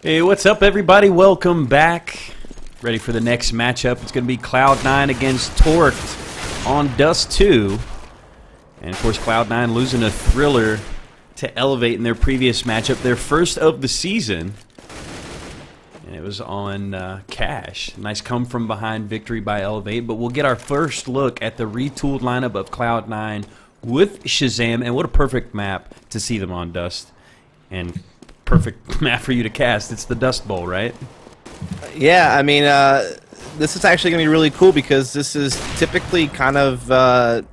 Hey, what's up, everybody? Welcome back. Ready for the next matchup. It's going to be Cloud9 against Torqued on Dust 2. And, of course, Cloud9 losing a thriller to Elevate in their previous matchup, their first of the season. And it was on Cash. Nice come-from-behind victory by Elevate. But we'll get our first look at the retooled lineup of Cloud9 with Shazam. And what a perfect map to see them on Dust. And perfect map for you to cast. It's the Dust Bowl, right? Yeah, I mean, this is actually going to be really cool because this is typically kind of the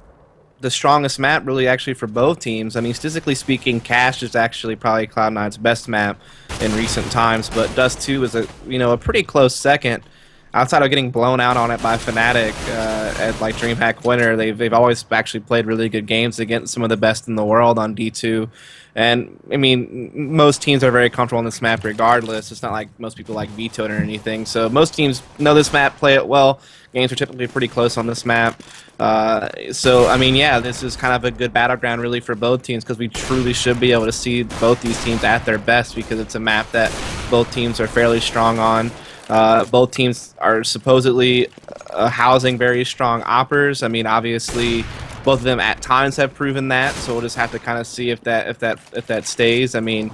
strongest map, really, actually, for both teams. I mean, statistically speaking, Cash is actually probably Cloud9's best map in recent times, but Dust 2 is a pretty close second. Outside of getting blown out on it by Fnatic at like DreamHack Winter, they've always actually played really good games against some of the best in the world on D2. And, I mean, most teams are very comfortable on this map regardless. It's not like most people like veto it or anything. So most teams know this map, play it well. Games are typically pretty close on this map. So, I mean, yeah, this is kind of a good battleground really for both teams because we truly should be able to see both these teams at their best because it's a map that both teams are fairly strong on. Both teams are supposedly housing very strong oppers. I mean, obviously, both of them at times have proven that, so we'll just have to kind of see if that stays. I mean,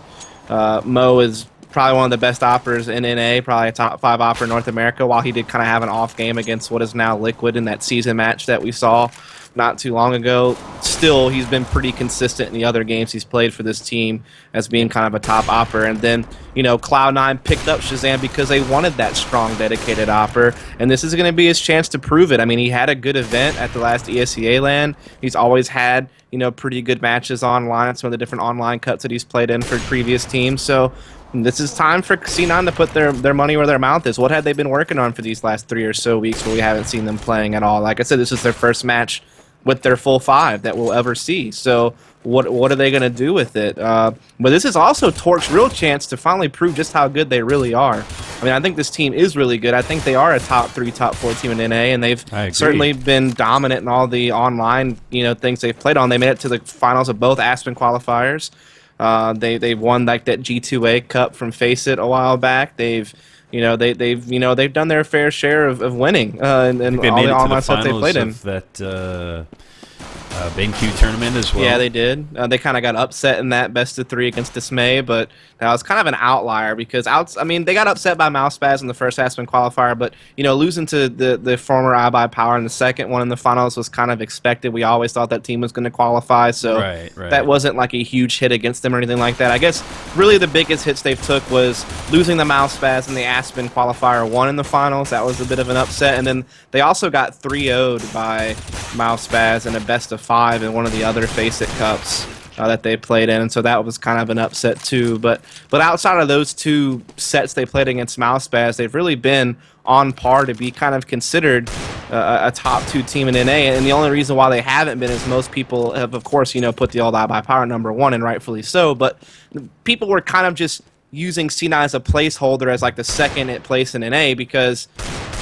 Mo is probably one of the best oppers in NA, probably a top 5 opper in North America, while he did kind of have an off game against what is now Liquid in that season match that we saw not too long ago. Still, he's been pretty consistent in the other games he's played for this team as being kind of a top opper. And then, you know, Cloud9 picked up Shazam because they wanted that strong, dedicated opper. And this is going to be his chance to prove it. I mean, he had a good event at the last ESEA LAN. He's always had, you know, pretty good matches online at some of the different online cuts that he's played in for previous teams. So this is time for C9 to put their money where their mouth is. What had they been working on for these last 3 or so weeks where we haven't seen them playing at all? Like I said, this is their first match with their full 5 that we'll ever see. So what are they going to do with it? But this is also Torqued's real chance to finally prove just how good they really are. I mean, I think this team is really good. I think they are a top 3, top 4 team in NA, and they've certainly been dominant in all the online, you know, things they've played on. They made it to the finals of both Aspen qualifiers. They've won like that G2A Cup from Face It a while back. They've done their fair share of winning and all the online stuff they played in. That BenQ tournament as well. Yeah, they did. They kind of got upset in that best of 3 against Dismay, but that was kind of an outlier because they got upset by m3ss in the first Aspen qualifier, but you know, losing to the former iBuyPower in the second one in the finals was kind of expected. We always thought that team was going to qualify, so that wasn't like a huge hit against them or anything like that. I guess really the biggest hits they've took was losing the m3ss in the Aspen qualifier 1 in the finals. That was a bit of an upset, and then they also got 3-0'd by m3ss in a best of 5 in one of the other Face It Cups that they played in, and so that was kind of an upset too. But outside of those 2 sets they played against m3ss, they've really been on par to be kind of considered a top 2 team in NA. And the only reason why they haven't been is most people have, of course, you know, put the old iBuyPower number 1, and rightfully so. But people were kind of just using C9 as a placeholder as like the second place in NA because,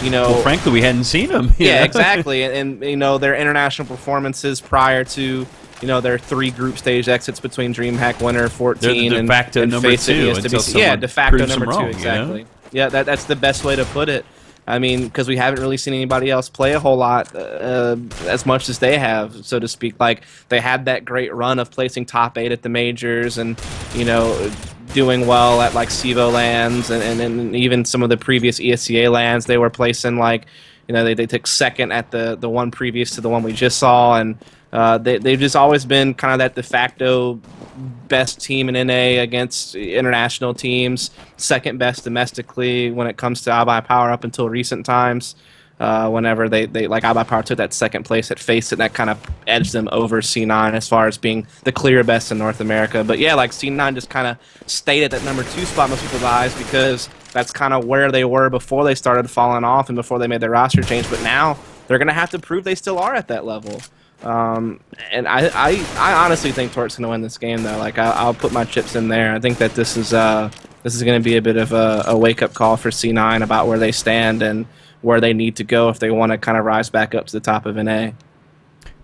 you know, well, frankly, we hadn't seen them. Yeah, exactly. And you know, their international performances prior to, you know, their 3 group stage exits between DreamHack Winter 14 de facto and number Face 2. Yeah, de facto number 2, wrong, exactly. You know? Yeah, that's the best way to put it. I mean, because we haven't really seen anybody else play a whole lot as much as they have, so to speak. Like, they had that great run of placing top 8 at the majors and, you know, doing well at like CEVO lands and even some of the previous ESEA lands they were placing, like, you know, they took second at the one previous to the one we just saw, and they've just always been kind of that de facto best team in NA against international teams, second best domestically when it comes to iBuyPower up until recent times. Whenever they like iBuyPower took that second place at Face It, that kind of edged them over C9 as far as being the clear best in North America. But yeah, like C9 just kind of stayed at that number 2 spot in most people's eyes because that's kind of where they were before they started falling off and before they made their roster change. But now they're going to have to prove they still are at that level. And I honestly think Torqued's going to win this game, though. Like, I'll put my chips in there. I think that this is going to be a bit of a wake-up call for C9 about where they stand and where they need to go if they want to kind of rise back up to the top of NA.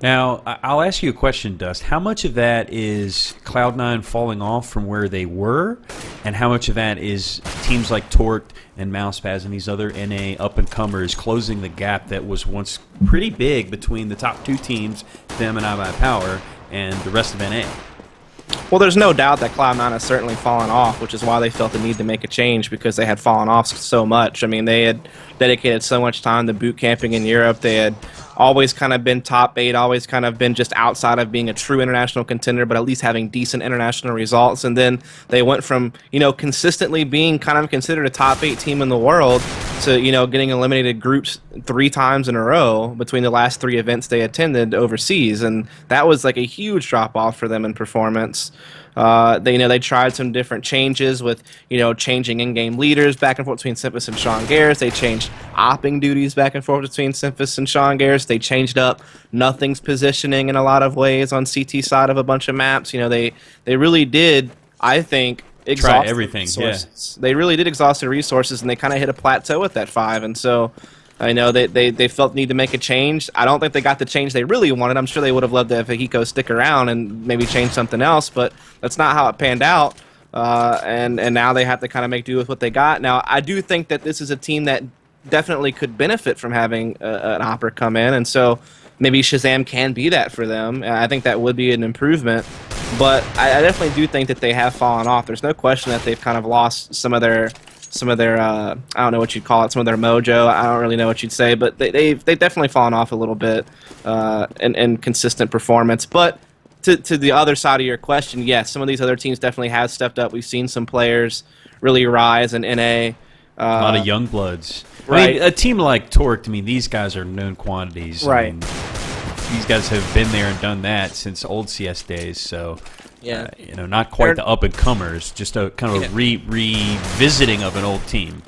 Now, I'll ask you a question, Dust. How much of that is Cloud9 falling off from where they were, and how much of that is teams like Torque and m3ss and these other NA up-and-comers closing the gap that was once pretty big between the top two teams, them and iBuyPower, and the rest of NA? Well, there's no doubt that Cloud9 has certainly fallen off, which is why they felt the need to make a change, because they had fallen off so much. I mean, they had dedicated so much time to boot camping in Europe. They had always kind of been top 8, always kind of been just outside of being a true international contender, but at least having decent international results. And then they went from, consistently being kind of considered a top 8 team in the world to, getting eliminated groups 3 times in a row between the last 3 events they attended overseas. And that was like a huge drop off for them in performance. They tried some different changes with, changing in-game leaders back and forth between m3ss and Sean Garris. They changed opping duties back and forth between m3ss and Sean Garris. They changed up Nothing's positioning in a lot of ways on CT side of a bunch of maps. They really did, I think, exhaust everything. Resources. Yeah. They really did exhaust their resources, and they kind of hit a plateau at that 5. And so I know they felt the need to make a change. I don't think they got the change they really wanted. I'm sure they would have loved to have Hiko stick around and maybe change something else, but that's not how it panned out. And now they have to kind of make do with what they got. Now, I do think that this is a team that definitely could benefit from having an Opera come in, and so maybe Shazam can be that for them. I think that would be an improvement, but I definitely do think that they have fallen off. There's no question that they've kind of lost some of their I don't know what you'd call it, some of their mojo. I don't really know what you'd say, but they've definitely fallen off a little bit in consistent performance. But to the other side of your question, yes, some of these other teams definitely have stepped up. We've seen some players really rise in NA. A lot of young bloods. Right. I mean, a team like Torque, these guys are known quantities. Right. I mean, these guys have been there and done that since old CS days, so... Yeah, not quite the up-and-comers, just a kind of a revisiting of an old team.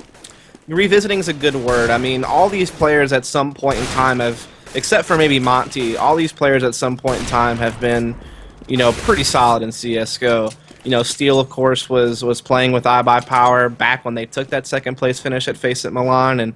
Revisiting is a good word. I mean, all these players at some point in time have, except for maybe Monty, all these players at some point in time have been, pretty solid in CSGO. Steel, of course, was playing with iBuyPower back when they took that second place finish at Face It Milan, and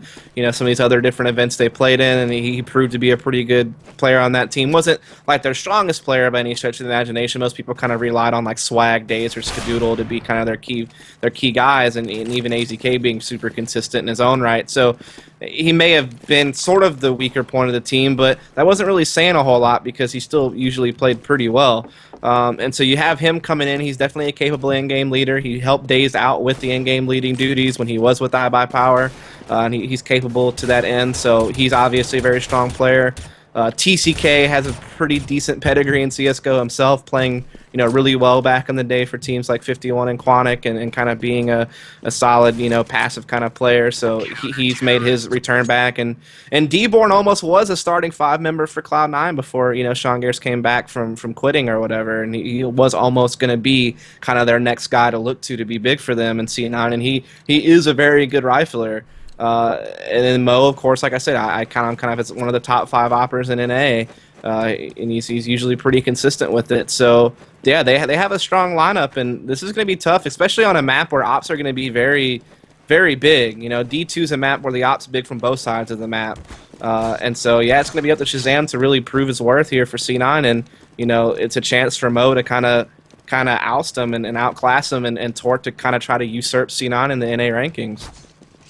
some of these other different events they played in, and he proved to be a pretty good player on that team. Wasn't like their strongest player by any stretch of the imagination. Most people kind of relied on like Swag, Days, or Skadoodle to be kind of their key guys, and even AZK being super consistent in his own right. So he may have been sort of the weaker point of the team, but that wasn't really saying a whole lot because he still usually played pretty well. And so you have him coming in. He's definitely a capable in-game leader. He helped Daze out with the in-game leading duties when he was with iBuyPower, and he's capable to that end. So he's obviously a very strong player. TCK has a pretty decent pedigree in CSGO himself, playing really well back in the day for teams like 51 and Quantic, and kind of being a solid passive kind of player. So he's made his return back, and Dborn almost was a starting 5 member for Cloud9 before Sean Garris came back from quitting or whatever, and he was almost going to be kind of their next guy to look to be big for them in C9, and he is a very good rifler. And then Mo, of course, like I said, I count him kind of as one of the top 5 operas in NA, and he's usually pretty consistent with it. So yeah, they have a strong lineup, and this is going to be tough, especially on a map where ops are going to be very, very big. D2 is a map where the ops big from both sides of the map, and so yeah, it's going to be up to Shazam to really prove his worth here for C9, and it's a chance for Mo to kind of oust him and outclass him, and Torque to kind of try to usurp C9 in the NA rankings.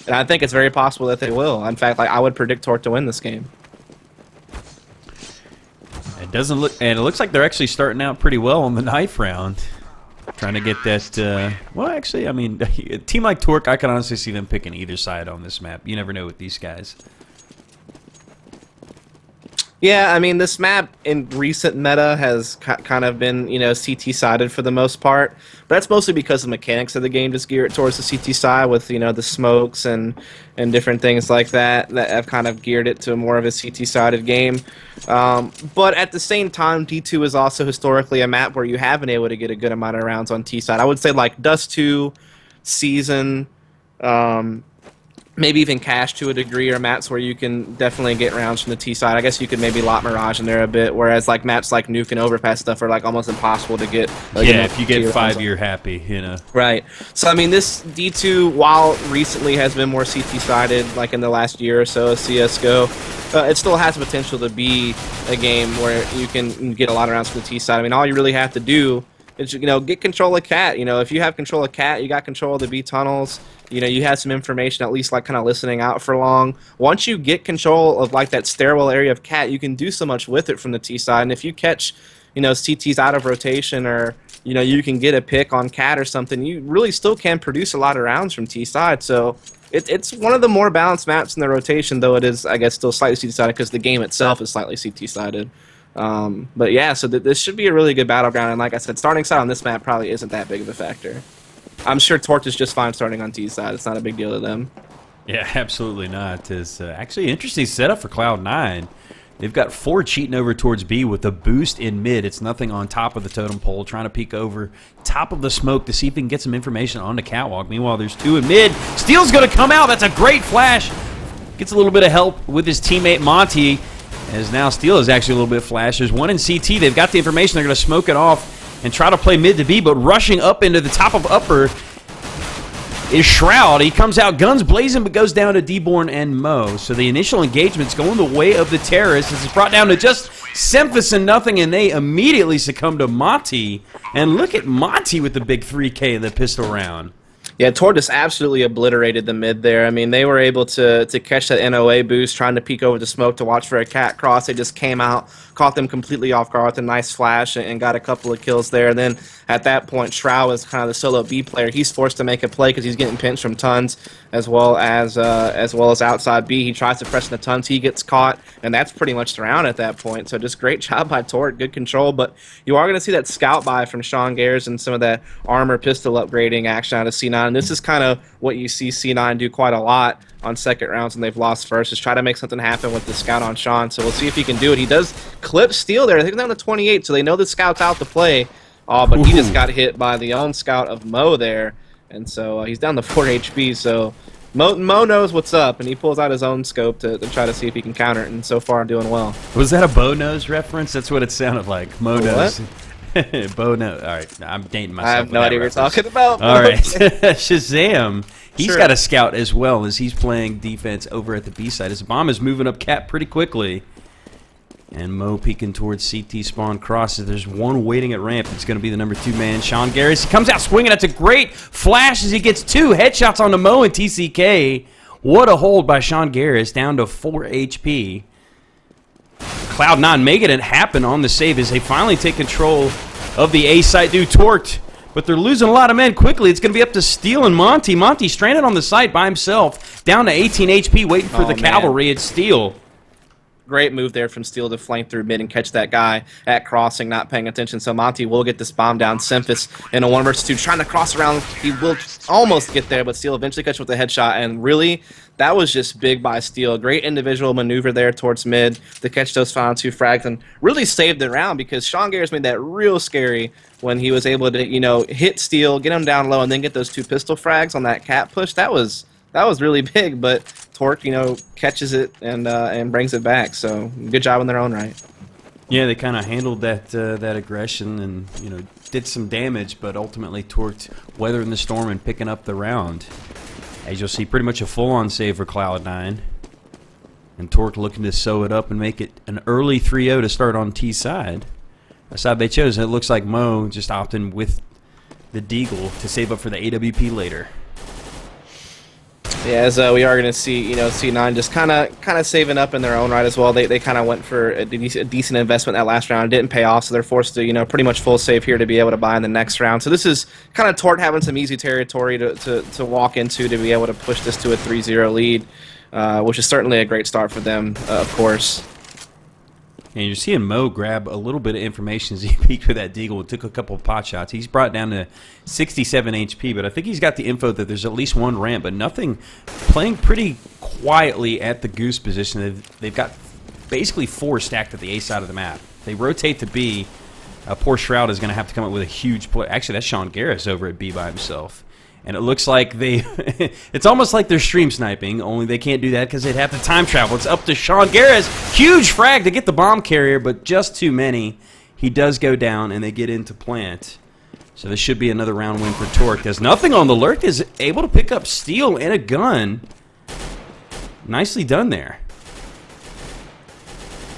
And I think it's very possible that they will. In fact, I would predict Torque to win this game. It doesn't look, and it looks like they're actually starting out pretty well on the knife round, trying to get that. Well, actually, I mean, a team like Torque, I can honestly see them picking either side on this map. You never know with these guys. Yeah, I mean, this map in recent meta has kind of been, CT-sided for the most part. But that's mostly because the mechanics of the game just gear it towards the CT side with, the smokes and different things like that have kind of geared it to more of a CT-sided game. But at the same time, D2 is also historically a map where you have been able to get a good amount of rounds on T-side. I would say like Dust 2, Season, maybe even cash to a degree, or maps where you can definitely get rounds from the T side. I guess you could maybe lot Mirage in there a bit, whereas like maps like Nuke and Overpass stuff are like almost impossible to get. Yeah, if you get 5, you're happy, you know. Right. So I mean, this D2, while recently has been more CT sided, like in the last year or so of CS:GO, it still has the potential to be a game where you can get a lot of rounds from the T side. I mean, all you really have to do is, you know, get control of Cat. You know, if you have control of Cat, you got control of the B tunnels. You know, you had some information, at least like kind of listening out for long. Once you get control of like that stairwell area of Cat, you can do so much with it from the T side. And if you catch, you know, CTs out of rotation, or, you know, you can get a pick on Cat or something, you really still can produce a lot of rounds from T side. So it's one of the more balanced maps in the rotation, though it is, I guess, still slightly CT sided because the game itself is slightly CT sided. But yeah, so this should be a really good battleground. And like I said, starting side on this map probably isn't that big of a factor. I'm sure Torch is just fine starting on T side. It's not a big deal to them. Yeah, absolutely not. It's actually an interesting setup for Cloud9. They've got 4 cheating over towards B with a boost in mid. It's nothing on top of the totem pole, trying to peek over top of the smoke to see if he can get some information on the catwalk. Meanwhile, there's 2 in mid. Steel's going to come out. That's a great flash. Gets a little bit of help with his teammate Monty, as now Steel is actually a little bit flash. There's 1 in CT. They've got the information. They're going to smoke it off and try to play mid to B, but rushing up into the top of upper is Shroud. He comes out guns blazing, but goes down to D-Born and Mo. So the initial engagement's going the way of the terrorists. It's brought down to just m3ss and nothing, and they immediately succumb to Monty. And look at Monty with the big 3K in the pistol round. Yeah, Tor just absolutely obliterated the mid there. I mean, they were able to catch that NOA boost, trying to peek over the smoke to watch for a Cat cross. They just came out, caught them completely off guard with a nice flash, and got a couple of kills there. And then at that point, Shroud was kind of the solo B player. He's forced to make a play because he's getting pinched from Tons, as well as outside B. He tries to press into Tons. He gets caught, and that's pretty much the round at that point. So just great job by Tort, good control. But you are going to see that scout buy from Sean Gares and some of that armor pistol upgrading action out of C9. And this is kind of what you see C9 do quite a lot on second rounds when they've lost first, is try to make something happen with the scout on Sean. So we'll see if he can do it. He does clip Steel there. I think they're down to 28, so they know the scout's out to play. But he just got hit by the own scout of Mo there, and so he's down to 4 HP. So Mo knows what's up, and he pulls out his own scope to try to see if he can counter it, and so far doing well. Was that a Bo Nose reference? That's what it sounded like. Mo Nose. Bo Nose. All right, I'm dating myself. I have no idea what you're talking about. All right. Shazam. He's got a scout as well, as he's playing defense over at the B side. His bomb is moving up Cat pretty quickly. And Mo peeking towards CT spawn crosses. There's 1 waiting at ramp. It's going to be the number 2 man, Sean Garris. He comes out swinging. That's a great flash as he gets 2 headshots on the Mo and TCK. What a hold by Sean Garris, down to 4 HP. Cloud9 making it happen on the save as they finally take control of the A site. Dude, torqued, but they're losing a lot of men quickly. It's going to be up to Steel and Monty. Monty stranded on the site by himself, down to 18 HP, waiting for the cavalry at Steel. Great move there from Steel to flank through mid and catch that guy at crossing, not paying attention. So Monty will get this bomb down. m3ss in a 1 versus 2, trying to cross around. He will almost get there, but Steel eventually catches with a headshot. And really, that was just big by Steel. Great individual maneuver there towards mid to catch those final 2 frags and really saved the round, because Sean Garris made that real scary when he was able to, you know, hit Steel, get him down low, and then get those 2 pistol frags on that Cat push. That was really big, but Torque, you know, catches it and brings it back. So good job in their own right. Yeah, they kind of handled that aggression and, you know, did some damage, but ultimately Torqued weathering the storm and picking up the round. As you'll see, pretty much a full-on save for Cloud9. And Torque looking to sew it up and make it an early 3-0 to start on T side. The side they chose, and it looks like Mo just opting with the Deagle to save up for the AWP later. Yeah, as we are going to see, you know, C9 just kind of saving up in their own right as well. They kind of went for a decent investment that last round. It didn't pay off, so they're forced to, you know, pretty much full save here to be able to buy in the next round. So this is kind of Tort having some easy territory to walk into to be able to push this to a 3-0 lead, which is certainly a great start for them, of course. And you're seeing Mo grab a little bit of information as he peeked with that Deagle and took a couple of pot shots. He's brought down to 67 HP, but I think he's got the info that there's at least 1 ramp, but nothing. Playing pretty quietly at the Goose position. They've got basically 4 stacked at the A side of the map. They rotate to B. Poor Shroud is going to have to come up with a huge play. Actually, that's Sean Garris over at B by himself. And it looks like they it's almost like they're stream sniping, only they can't do that because they'd have to time travel. It's up to Sean Garris. Huge frag to get the bomb carrier, but just too many. He does go down, and they get into plant. So this should be another round win for Torque. There's nothing on the lurk. Is able to pick up steel and a gun. Nicely done there.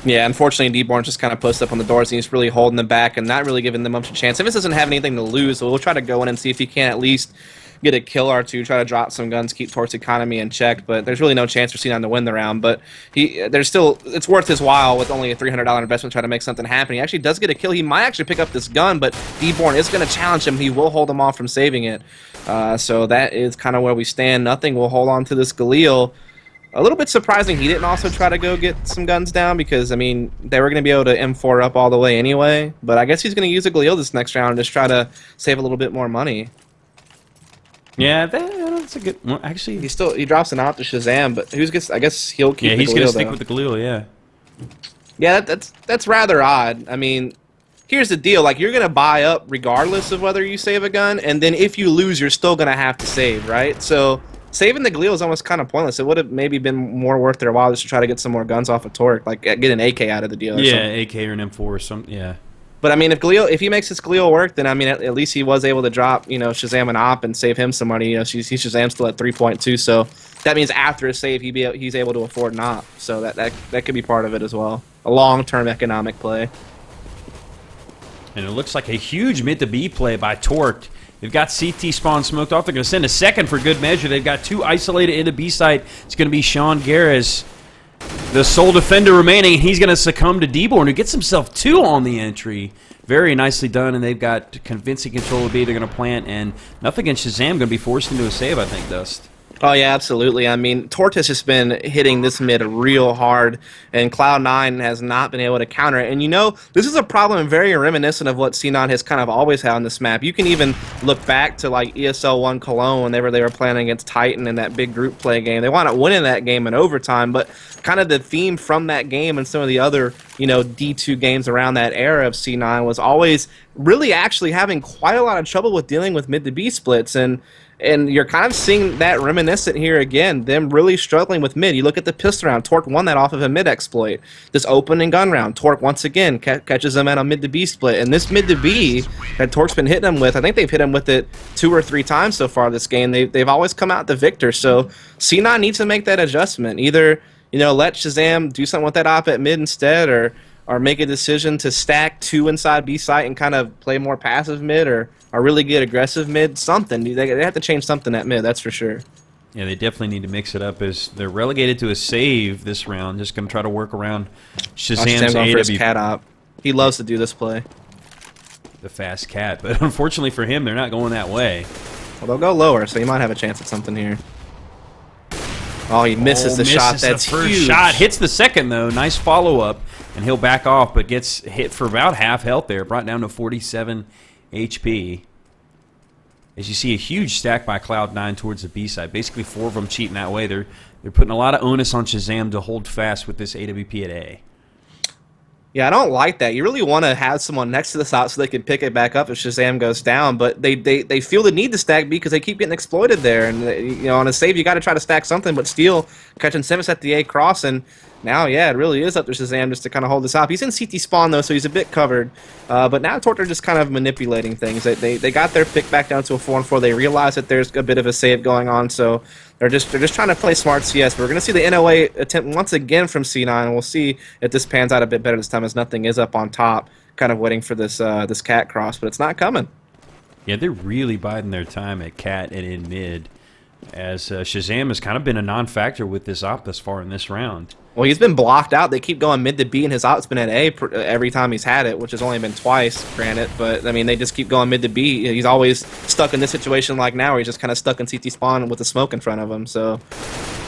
Yeah, unfortunately, Deborn's just kind of posted up on the doors, and he's really holding them back and not really giving them much of a chance. Simmons doesn't have anything to lose, so we'll try to go in and see if he can at least get a kill or two, try to drop some guns, keep Torque's economy in check. But there's really no chance for C9 to win the round. But there's still, it's worth his while with only a $300 investment to try to make something happen. He actually does get a kill. He might actually pick up this gun, but Deborn is going to challenge him. He will hold him off from saving it. So that is kind of where we stand. Nothing will hold on to this Galil. A little bit surprising he didn't also try to go get some guns down because, I mean, they were going to be able to M4 up all the way anyway. But I guess he's going to use a Galil this next round and just try to save a little bit more money. Yeah, that's a good one. Actually, He drops an op to Shazam, but I guess he'll keep the Galil, he's going to stick with the Galil, yeah. Yeah, that's rather odd. I mean, here's the deal. Like, you're going to buy up regardless of whether you save a gun, and then if you lose, you're still going to have to save, right? So saving the Galil is almost kind of pointless. It would have maybe been more worth their while just to try to get some more guns off of Torque, like get an AK out of the deal or something. AK or an M4 or something, yeah. But I mean, if he makes his Galil work, then I mean, at least he was able to drop, Shazam an op and save him some money. He's Shazam still at 3.2, so that means after his save, he's able to afford an op. So that could be part of it as well. A long-term economic play. And it looks like a huge mid to B play by Torque. They've got CT spawn smoked off. They're going to send a second for good measure. They've got two isolated into B site. It's going to be Sean Garris, the sole defender remaining. He's going to succumb to Deborn, who gets himself two on the entry. Very nicely done, and they've got convincing control of B. They're going to plant, and nothing against Shazam going to be forced into a save, I think, Dust. Oh, yeah, absolutely. I mean, Torque has just been hitting this mid real hard, and Cloud9 has not been able to counter it. And, this is a problem very reminiscent of what C9 has kind of always had on this map. You can even look back to, like, ESL 1 Cologne whenever they were playing against Titan in that big group play game. They wound up winning that game in overtime, but kind of the theme from that game and some of the other, D2 games around that era of C9 was always really actually having quite a lot of trouble with dealing with mid to B splits, and you're kind of seeing that reminiscent here again, them really struggling with mid. You look at the pistol round, Torque won that off of a mid exploit. This open and gun round, Torque once again catches them at a mid to B split. And this mid to B that Torque's been hitting them with, I think they've hit him with it 2 or 3 times so far this game. They've always come out the victor. So C9 needs to make that adjustment. Either, let Shazam do something with that op at mid instead, or make a decision to stack 2 inside B site and kind of play more passive mid, or really get aggressive mid, something. They have to change something at mid, that's for sure. Yeah, they definitely need to mix it up as they're relegated to a save this round. Just going to try to work around Shazam's going for his cat op. He loves to do this play. The fast cat, but unfortunately for him, they're not going that way. Well, they'll go lower, so he might have a chance at something here. Oh, he misses the shot. That's the first huge. shot. Hits the second, though. Nice follow-up, and he'll back off, but gets hit for about half health there. Brought down to 47 HP. As you see a huge stack by Cloud9 towards the B side. Basically 4 of them cheating that way. They're putting a lot of onus on Shazam to hold fast with this AWP at A. Yeah, I don't like that. You really want to have someone next to the shot so they can pick it back up if Shazam goes down, but they feel the need to stack B because they keep getting exploited there. And on a save, you got to try to stack something, but Steel catching m3ss at the A cross, and now, yeah, it really is up to Shazam just to kind of hold this up. He's in CT spawn, though, so he's a bit covered. But now Torque are just kind of manipulating things. They got their pick back down to a 4-4. They realize that there's a bit of a save going on, so they're just trying to play smart CS. But we're going to see the NOA attempt once again from C9, and we'll see if this pans out a bit better this time as nothing is up on top, kind of waiting for this this cat cross, but it's not coming. Yeah, they're really biding their time at cat and in mid, as Shazam has kind of been a non-factor with this op thus far in this round. Well, he's been blocked out. They keep going mid to B, and his op's been at A every time he's had it, which has only been twice, granted. But, I mean, they just keep going mid to B. He's always stuck in this situation like now where he's just kind of stuck in CT spawn with the smoke in front of him. So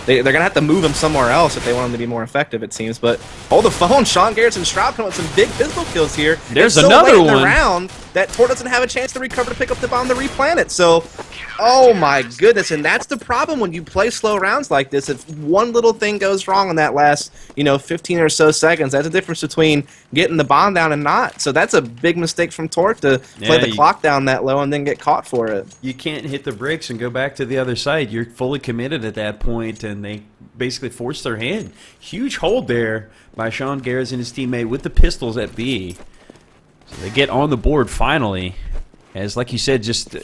they're going to have to move him somewhere else if they want him to be more effective, it seems. But hold the phone. Sean Garrett and Stroud coming with some big pistol kills here. There's it's so another late in one. the round that Tor doesn't have a chance to recover to pick up the bomb to replant it. So, oh my goodness. And that's the problem when you play slow rounds like this. If one little thing goes wrong in that last, 15 or so seconds, that's the difference between getting the bomb down and not. So that's a big mistake from Torque to play the clock down that low and then get caught for it. You can't hit the brakes and go back to the other side. You're fully committed at that point, and they basically forced their hand. Huge hold there by Sean Garrett and his teammate with the pistols at B. So they get on the board finally. As, like you said, just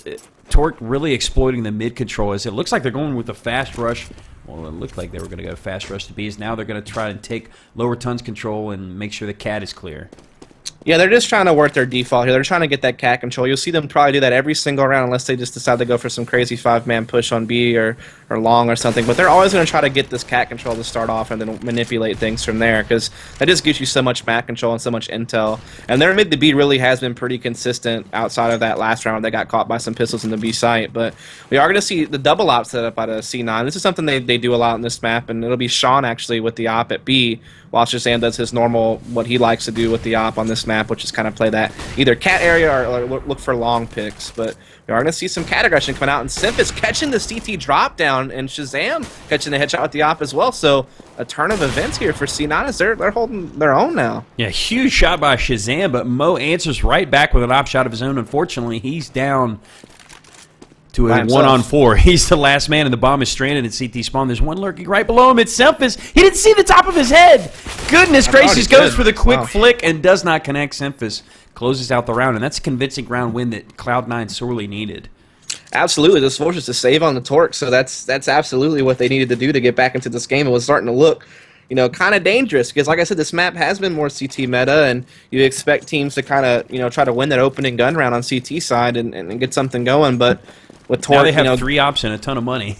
Torque really exploiting the mid control. As it looks like they're going with a fast rush. Well, it looked like they were going to go fast rush to B's. Now they're going to try and take lower tons control and make sure the cat is clear. Yeah, they're just trying to work their default here. They're trying to get that cat control. You'll see them probably do that every single round unless they just decide to go for some crazy 5-man push on B or long or something. But they're always going to try to get this cat control to start off and then manipulate things from there because that just gives you so much map control and so much intel. And their mid to B really has been pretty consistent outside of that last round. They got caught by some pistols in the B site. But we are going to see the double op set up out of C9. This is something they do a lot in this map, and it'll be Sean actually with the op at B while Shazam does his normal, what he likes to do with the op on this map, which is kind of play that either cat area or look for long picks. But we are going to see some cat aggression coming out, and Simp catching the CT drop down, and Shazam catching the headshot with the op as well. So a turn of events here for C9 as they're holding their own now. Yeah, huge shot by Shazam, but Mo answers right back with an op shot of his own. Unfortunately, he's down to a 1-on-4. He's the last man, and the bomb is stranded at CT spawn. There's one lurking right below him. It's Semphis. He didn't see the top of his head. Goodness gracious, goes for the quick flick and does not connect. Semphis closes out the round, and that's a convincing round win that Cloud9 sorely needed. Absolutely. This forces to save on the torque, so that's absolutely what they needed to do to get back into this game. It was starting to look kind of dangerous because, like I said, this map has been more CT meta, and you expect teams to kind of, try to win that opening gun round on CT side and get something going, but with Torque, now they have 3 ops and a ton of money.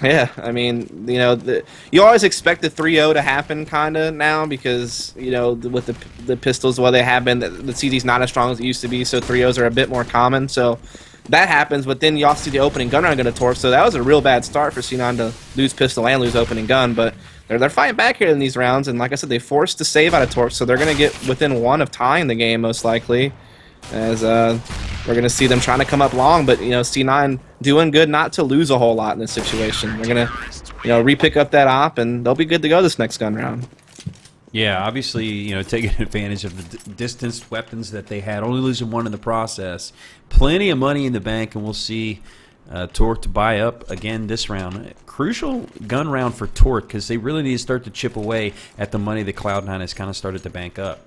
Yeah, I mean, you always expect the 3-0 to happen kind of now because, with the pistols, well, they have been, the CT's not as strong as it used to be, so 3-0s are a bit more common, so that happens, but then you also see the opening gun round going to Torque, so that was a real bad start for C9 to lose pistol and lose opening gun, but they're fighting back here in these rounds, and like I said, they forced to save out of Torque, so they're going to get within 1 of tying the game, most likely, as we're going to see them trying to come up long, but, C9 doing good not to lose a whole lot in this situation. They're going to, re-pick up that op, and they'll be good to go this next gun round. Yeah, obviously, taking advantage of the distanced weapons that they had, only losing 1 in the process. Plenty of money in the bank, and we'll see Torque to buy up again this round. Crucial gun round for Torque because they really need to start to chip away at the money that Cloud9 has kind of started to bank up.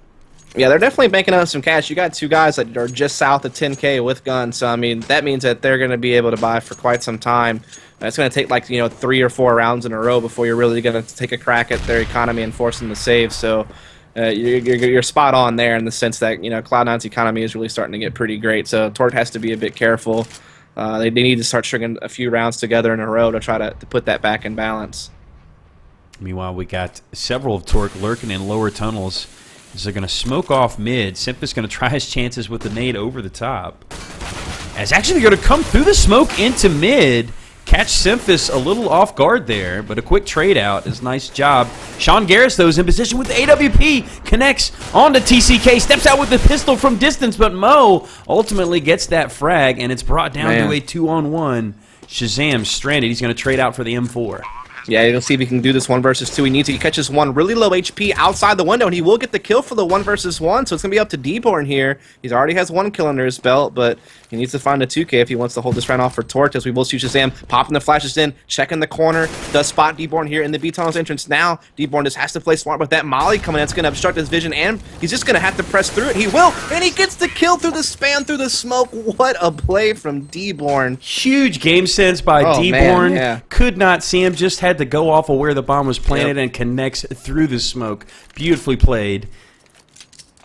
Yeah, they're definitely banking on some cash. You got 2 guys that are just south of 10K with guns, so I mean that means that they're going to be able to buy for quite some time. It's going to take like 3 or 4 rounds in a row before you're really going to take a crack at their economy and force them to save. So you're spot on there in the sense that Cloud9's economy is really starting to get pretty great. So Torque has to be a bit careful. They need to start stringing a few rounds together in a row to try to put that back in balance. Meanwhile, we got several of Torque lurking in lower tunnels. As they're going to smoke off mid. Simp's going to try his chances with the nade over the top. As actually going to come through the smoke into mid. Catch Semphis a little off guard there, but a quick trade out is nice job. Sean Garrett, though, is in position with the AWP. Connects onto TCK. Steps out with the pistol from distance, but Mo ultimately gets that frag, and it's brought down to a 2-on-1. Shazam stranded. He's going to trade out for the M4. Yeah, you'll see if he can do this 1 versus 2. He needs to. He catches one really low HP outside the window, and he will get the kill for the 1 versus 1. So it's gonna be up to D-Born here. He already has 1 kill under his belt, but he needs to find a 2K if he wants to hold this round off for Torque. As we will see Shazam popping the flashes in, checking the corner, does spot D-Born here in the B-Tunnel's entrance. Now D-Born just has to play smart with that molly coming. That's gonna obstruct his vision, and he's just gonna have to press through it. He will, and he gets the kill through the span through the smoke. What a play from D-Born! Huge game sense by D-Born. Yeah. Could not see him. Just had to go off of where the bomb was planted and connects through the smoke. Beautifully played.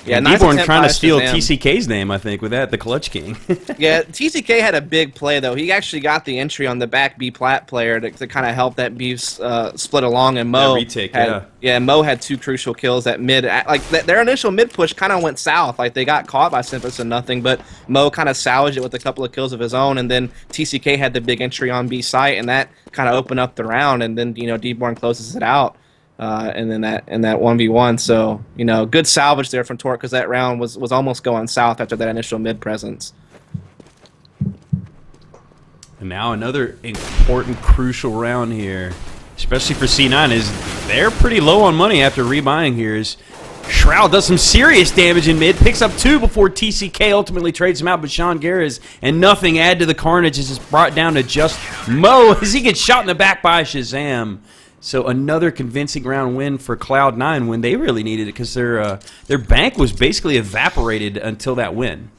Yeah, and nice Deborn attempt trying by to steal Shazam. TCK's name, I think, with that, the Clutch King. Yeah, TCK had a big play, though. He actually got the entry on the back B plat player to kind of help that B split along, and Mo retake, Mo had 2 crucial kills at mid. Like, their initial mid push kind of went south. Like, they got caught by m3ss and nothing, but Mo kind of salvaged it with a couple of kills of his own, and then TCK had the big entry on B site, and that kind of opened up the round, and then, Deborn closes it out. And then that 1v1. So, good salvage there from Torque because that round was almost going south after that initial mid presence. And now another important, crucial round here, especially for C9, is they're pretty low on money after rebuying here. Is Shroud does some serious damage in mid, picks up 2 before TCK ultimately trades him out, but Sean Garris and nothing add to the carnage is just brought down to just Mo as he gets shot in the back by Shazam. So another convincing round win for Cloud9 when they really needed it because their bank was basically evaporated until that win.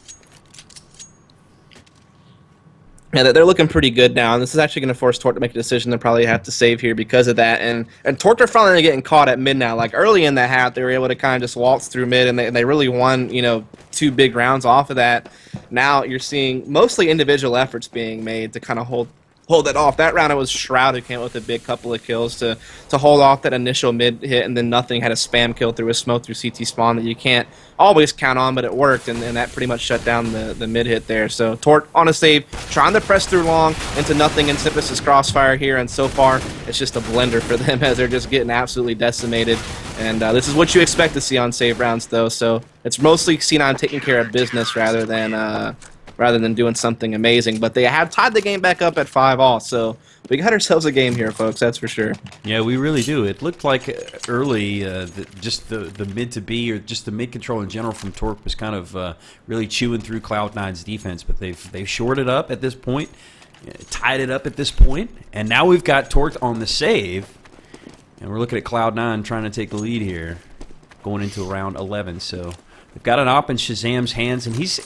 Yeah, they're looking pretty good now, and this is actually going to force Torque to make a decision to probably have to save here because of that. And Torque are finally getting caught at mid now. Like early in the half, they were able to kind of just waltz through mid, and they really won 2 big rounds off of that. Now you're seeing mostly individual efforts being made to kind of hold that off. That round it was Shroud who came with a big couple of kills to hold off that initial mid hit, and then nothing had a spam kill through a smoke through CT spawn that you can't always count on, but it worked, and that pretty much shut down the mid hit there. So Torque on a save, trying to press through long into nothing in m3ss crossfire here, and so far it's just a blender for them as they're just getting absolutely decimated. And this is what you expect to see on save rounds though, so it's mostly C9 taking care of business rather than doing something amazing. But they have tied the game back up at 5-all, so we got ourselves a game here, folks, that's for sure. Yeah, we really do. It looked like early just the mid to B, or just the mid control in general from Torque was kind of really chewing through Cloud9's defense, but they've shored it up at this point, tied it up at this point, and now we've got Torque on the save, and we're looking at Cloud9 trying to take the lead here, going into round 11, so they've got an op in Shazam's hands, and he's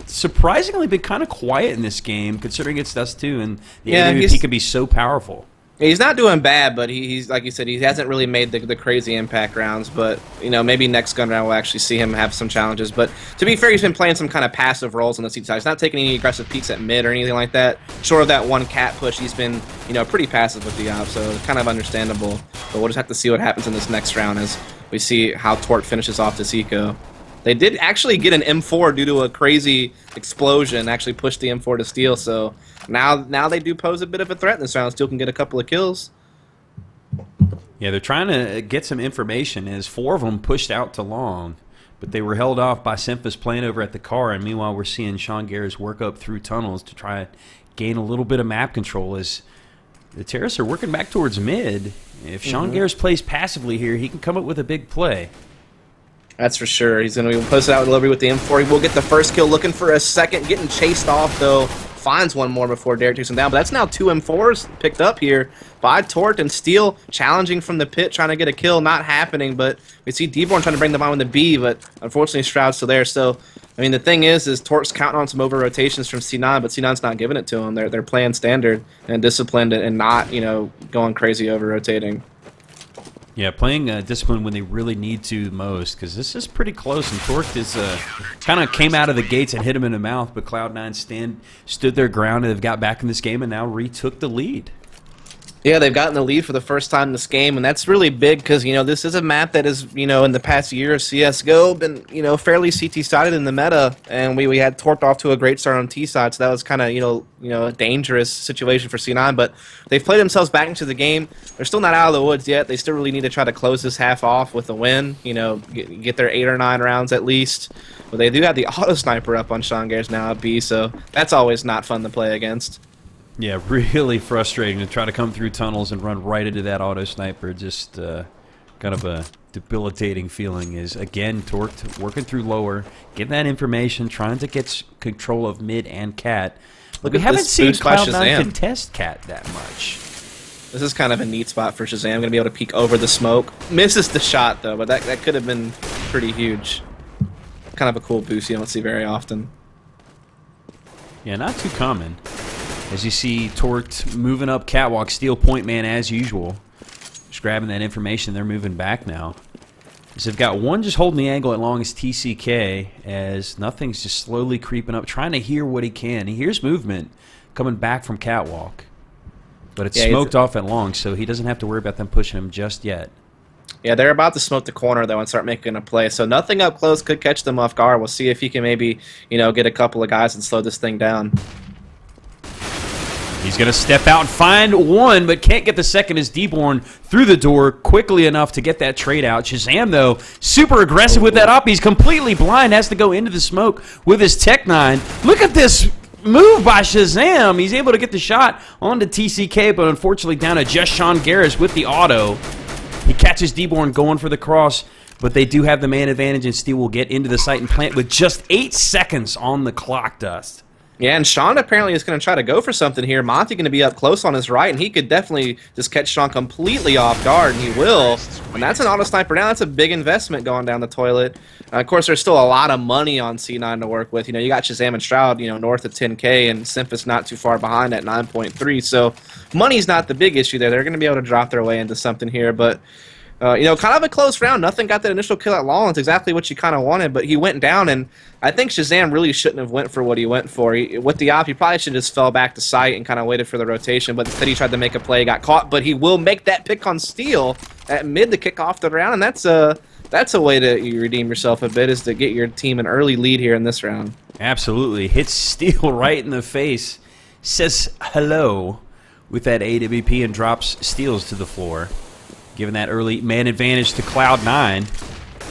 surprisingly been kind of quiet in this game, considering it's Dust2, and the AWP can be so powerful. Yeah, he's not doing bad, but he's like you said, he hasn't really made the crazy impact rounds. But maybe next gun round we'll actually see him have some challenges. But to be fair, he's been playing some kind of passive roles on the CT side. He's not taking any aggressive peeks at mid or anything like that. Short of that one cat push, he's been pretty passive with the op, so it's kind of understandable. But we'll just have to see what happens in this next round as we see how Torque finishes off this eco. They did actually get an M4 due to a crazy explosion, actually pushed the M4 to Steel, so now they do pose a bit of a threat in this round. Steel can get a couple of kills. Yeah, they're trying to get some information as 4 of them pushed out to long, but they were held off by m3ss playing over at the car, and meanwhile we're seeing Sean Garris work up through tunnels to try to gain a little bit of map control as the Terrorists are working back towards mid. If Sean Garris plays passively here, he can come up with a big play. That's for sure. He's going to be posted out with delivery with the M4. He will get the first kill, looking for a second, getting chased off, though. Finds one more before Derek takes him down. But that's now 2 M4s picked up here by Torque, and Steel challenging from the pit, trying to get a kill. Not happening, but we see Deborn trying to bring them on with the B, but unfortunately Stroud's still there. So, I mean, the thing is Torque's counting on some over rotations from C9, but C9's not giving it to him. They're playing standard and disciplined and not, going crazy over rotating. Yeah, playing discipline when they really need to most, because this is pretty close, and Torque is kind of came out of the gates and hit him in the mouth, but Cloud9 stood their ground and have got back in this game and now retook the lead. Yeah, they've gotten the lead for the first time in this game, and that's really big because, this is a map that is, in the past year of CSGO been, fairly CT-sided in the meta, and we had Torqued off to a great start on T-side, so that was kind of, a dangerous situation for C9, but they've played themselves back into the game. They're still not out of the woods yet. They still really need to try to close this half off with a win, get their 8 or 9 rounds at least. But they do have the auto sniper up on Sean Garris now at B, so that's always not fun to play against. Yeah, really frustrating to try to come through tunnels and run right into that auto sniper. Just kind of a debilitating feeling is, again, Torque working through lower, getting that information, trying to get control of mid and cat. Look, we haven't seen Cloud9 contest cat that much. This is kind of a neat spot for Shazam. Going to be able to peek over the smoke. Misses the shot, though, but that could have been pretty huge. Kind of a cool boost you don't see very often. Yeah, not too common. As you see Torque moving up catwalk, Steel point man as usual. Just grabbing that information, they're moving back now. So they've got one just holding the angle at long as TCK, as nothing's just slowly creeping up, trying to hear what he can. He hears movement coming back from catwalk, but it's smoked off at long, so he doesn't have to worry about them pushing him just yet. Yeah, they're about to smoke the corner, though, and start making a play. So nothing up close could catch them off guard. We'll see if he can maybe, get a couple of guys and slow this thing down. He's going to step out and find one, but can't get the second as D-Born through the door quickly enough to get that trade out. Shazam, though, super aggressive with that up. He's completely blind, has to go into the smoke with his Tech 9. Look at this move by Shazam. He's able to get the shot onto TCK, but unfortunately down to just Sean Garris with the auto. He catches D-Born going for the cross, but they do have the man advantage, and Steel will get into the site and plant with just 8 seconds on the clock, Dust. Yeah, and Sean apparently is going to try to go for something here. Monty going to be up close on his right, and he could definitely just catch Sean completely off guard, and he will. And that's an auto sniper now. That's a big investment going down the toilet. Of course, there's still a lot of money on C9 to work with. You got Shazam and Shroud, north of 10K, and Simphus not too far behind at 9.3. So money's not the big issue there. They're going to be able to drop their way into something here, but kind of a close round. Nothing got that initial kill at long. It's exactly what you kind of wanted, but he went down, and I think Shazam really shouldn't have went for what he went for. With the op, he probably should have just fell back to sight and kind of waited for the rotation, but instead he tried to make a play, got caught, but he will make that pick on Steel at mid to kick off the round, and that's a way to redeem yourself a bit, is to get your team an early lead here in this round. Absolutely. Hits Steel right in the face, says hello with that AWP, and drops Steels to the floor, giving that early man advantage to Cloud9